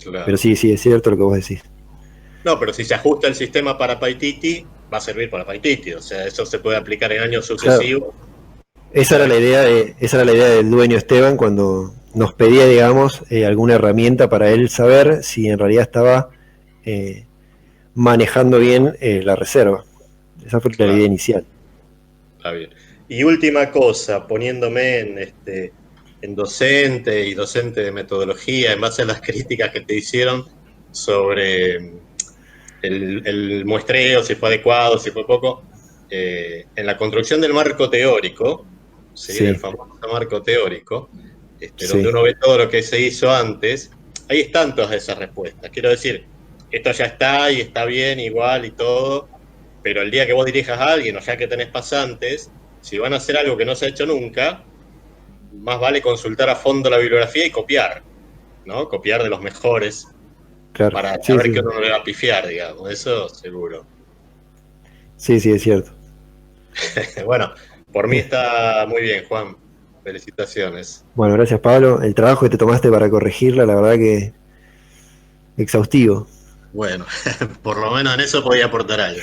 Claro. Pero sí, es cierto lo que vos decís. No, pero si se ajusta el sistema para Paititi, va a servir para Paititi. O sea, eso se puede aplicar en años sucesivos. Claro. Esa era la idea del dueño Esteban cuando nos pedía, digamos, alguna herramienta para él saber si en realidad estaba manejando bien la reserva. Esa fue la idea inicial. Está bien. Y última cosa, poniéndome en docente y docente de metodología, en base a las críticas que te hicieron sobre el muestreo, si fue adecuado, si fue poco, en la construcción del marco teórico, ¿sí? El famoso marco teórico, donde uno ve todo lo que se hizo antes, ahí están todas esas respuestas. Quiero decir, esto ya está y está bien igual y todo, pero el día que vos dirijas a alguien o ya que tenés pasantes, si van a hacer algo que no se ha hecho nunca, más vale consultar a fondo la bibliografía y copiar, ¿no? Copiar de los mejores, claro, para saber que uno no le va a pifiar, digamos, eso seguro. Sí, es cierto. Bueno, por mí está muy bien, Juan. Felicitaciones. Bueno, gracias, Pablo. El trabajo que te tomaste para corregirla, la verdad que exhaustivo. Bueno, por lo menos en eso podía aportar algo.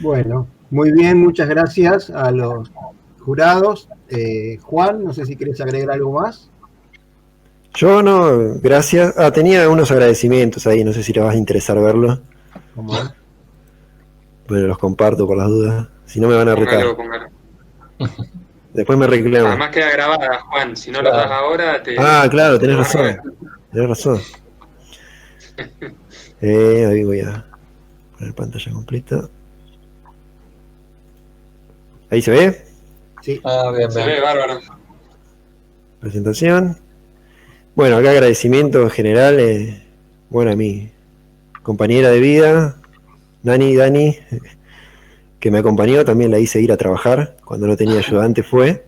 Bueno, muy bien, muchas gracias a los jurados. Juan, no sé si querés agregar algo más. Yo no, gracias. Tenía unos agradecimientos ahí, no sé si te vas a interesar verlo. ¿Cómo? Bueno, los comparto por las dudas. Si no me van a retar. Póngalo. Después me reclamo. Además queda grabada, Juan. Si no lo das ahora, te... Claro, tenés razón. Ahí voy a poner pantalla completa. ¿Ahí se ve? Sí. Bien, Se bien. ve bárbaro. Presentación. Bueno, acá agradecimiento en general, bueno, a mi compañera de vida, Dani, que me acompañó, también la hice ir a trabajar, cuando no tenía ayudante fue.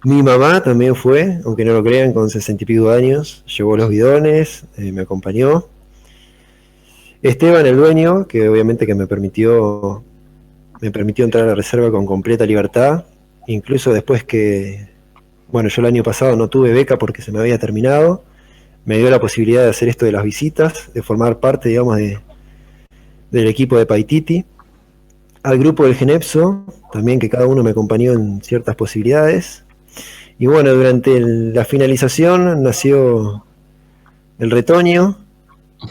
Mi mamá también fue, aunque no lo crean, con 60 y pico de años, llevó los bidones, me acompañó. Esteban, el dueño, que obviamente que me permitió entrar a la reserva con completa libertad, incluso después que, bueno, yo el año pasado no tuve beca porque se me había terminado, me dio la posibilidad de hacer esto de las visitas, de formar parte, digamos, del equipo de Paititi, al grupo del Genepso, también que cada uno me acompañó en ciertas posibilidades. Y bueno, durante la finalización nació el retoño,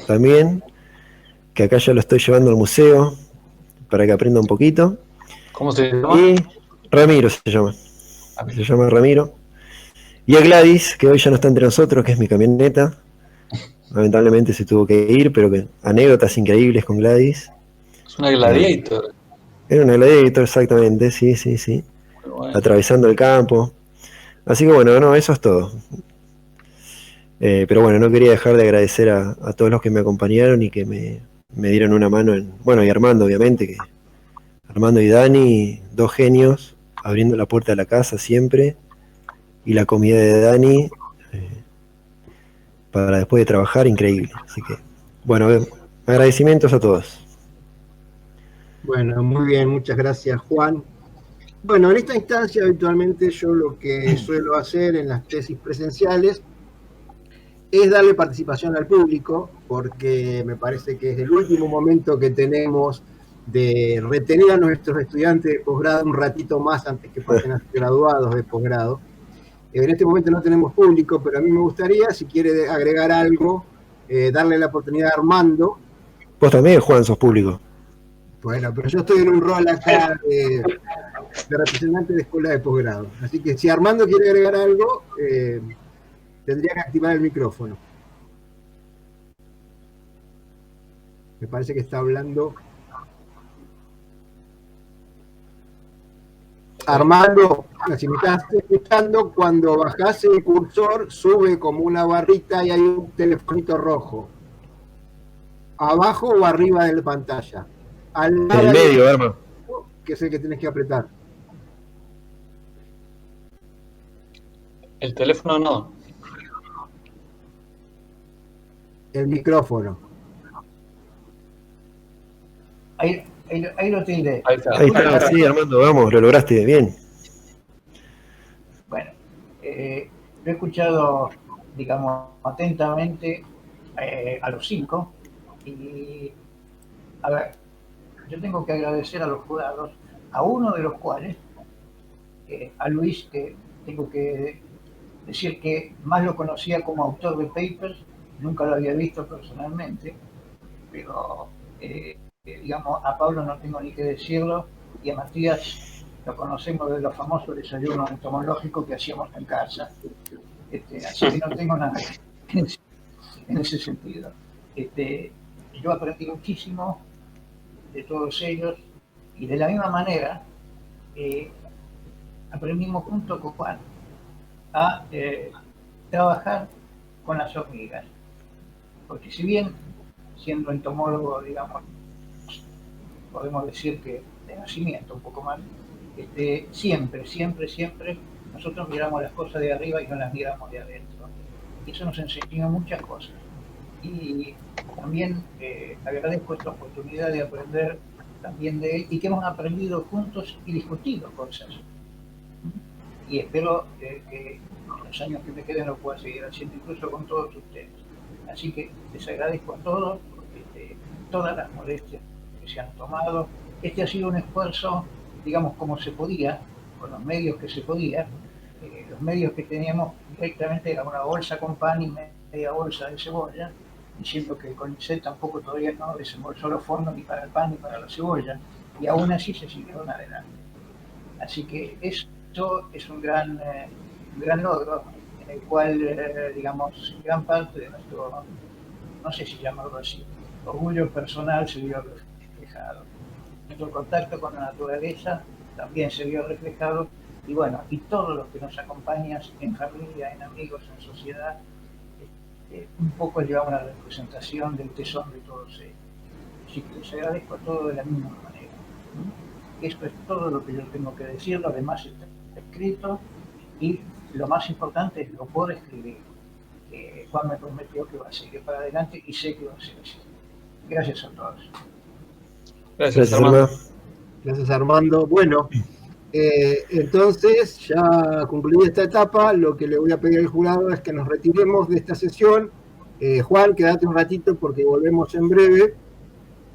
también, que acá ya lo estoy llevando al museo para que aprenda un poquito. ¿Cómo se llama? Y Ramiro se llama Ramiro. Y a Gladys, que hoy ya no está entre nosotros, que es mi camioneta. Lamentablemente se tuvo que ir, pero que anécdotas increíbles con Gladys. Es una Gladiator. Era una Gladiator, exactamente, sí. Bueno. Atravesando el campo. Así que bueno, no, eso es todo. Pero bueno, no quería dejar de agradecer a todos los que me acompañaron y que me dieron una mano bueno, y Armando, obviamente, que Armando y Dani, dos genios, abriendo la puerta de la casa siempre, y la comida de Dani, para después de trabajar, increíble. Así que, bueno, agradecimientos a todos. Bueno, muy bien, muchas gracias, Juan. Bueno, en esta instancia habitualmente yo lo que suelo hacer en las tesis presenciales es darle participación al público, porque me parece que es el último momento que tenemos de retener a nuestros estudiantes de posgrado un ratito más antes que pasen a ser graduados de posgrado. En este momento no tenemos público, pero a mí me gustaría, si quiere agregar algo, darle la oportunidad a Armando. Vos también, Juan, sos público. Bueno, pero yo estoy en un rol acá de representante de escuela de posgrado. Así que si Armando quiere agregar algo, tendría que activar el micrófono. Me parece que está hablando. Armando, si me estás escuchando, cuando bajás el cursor, sube como una barrita y hay un telefonito rojo. ¿Abajo o arriba de la pantalla? Al lado En el medio, hermano. Que es el que tienes que apretar. El teléfono no. El micrófono. Ahí lo tildé. Ahí está. Ahí está, sí, Armando, vamos, lo lograste bien. Bueno, lo he escuchado, digamos, atentamente a los 5 y, a ver, yo tengo que agradecer a los jurados, a uno de los cuales, a Luis, que tengo que decir que más lo conocía como autor de papers, nunca lo había visto personalmente, pero digamos, a Pablo no tengo ni que decirlo, y a Matías lo conocemos de los famosos desayunos entomológicos que hacíamos en casa. Así que no tengo nada en ese sentido. Yo aprendí muchísimo de todos ellos, y de la misma manera aprendimos junto con Juan a trabajar con las hormigas, porque si bien siendo entomólogo, digamos, podemos decir que de nacimiento un poco más, siempre nosotros miramos las cosas de arriba y no las miramos de adentro, y eso nos enseñó muchas cosas. Y también agradezco esta oportunidad de aprender también de él, y que hemos aprendido juntos y discutido cosas, y espero que en los años que me queden lo pueda seguir haciendo, incluso con todos ustedes. Así que les agradezco a todos todas las molestias que se han tomado. Ha sido un esfuerzo, digamos, como se podía, con los medios que se podía. Los medios que teníamos directamente era una bolsa con pan y media bolsa de cebolla, diciendo que el CONICET tampoco todavía no desembolsó los fondos ni para el pan ni para la cebolla, y aún así se siguieron adelante. Así que esto es un gran logro, en el cual, digamos, gran parte de nuestro, no sé si llamarlo así, orgullo personal se vio reflejado. Nuestro contacto con la naturaleza también se vio reflejado, y bueno, y todos los que nos acompañan en familia, en amigos, en sociedad, un poco llevamos una representación del tesón de todos ellos. Así que les agradezco a todos de la misma manera. Esto es todo lo que yo tengo que decir, lo demás está escrito y lo más importante es lo puedo escribir. Juan me prometió que va a seguir para adelante y sé que va a ser así. Gracias a todos. Gracias, Armando. Gracias, Armando. Bueno, entonces, ya concluida esta etapa, lo que le voy a pedir al jurado es que nos retiremos de esta sesión. Juan, quédate un ratito porque volvemos en breve.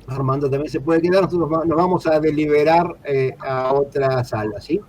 Armando también se puede quedar. Nosotros nos vamos a deliberar a otra sala, ¿sí?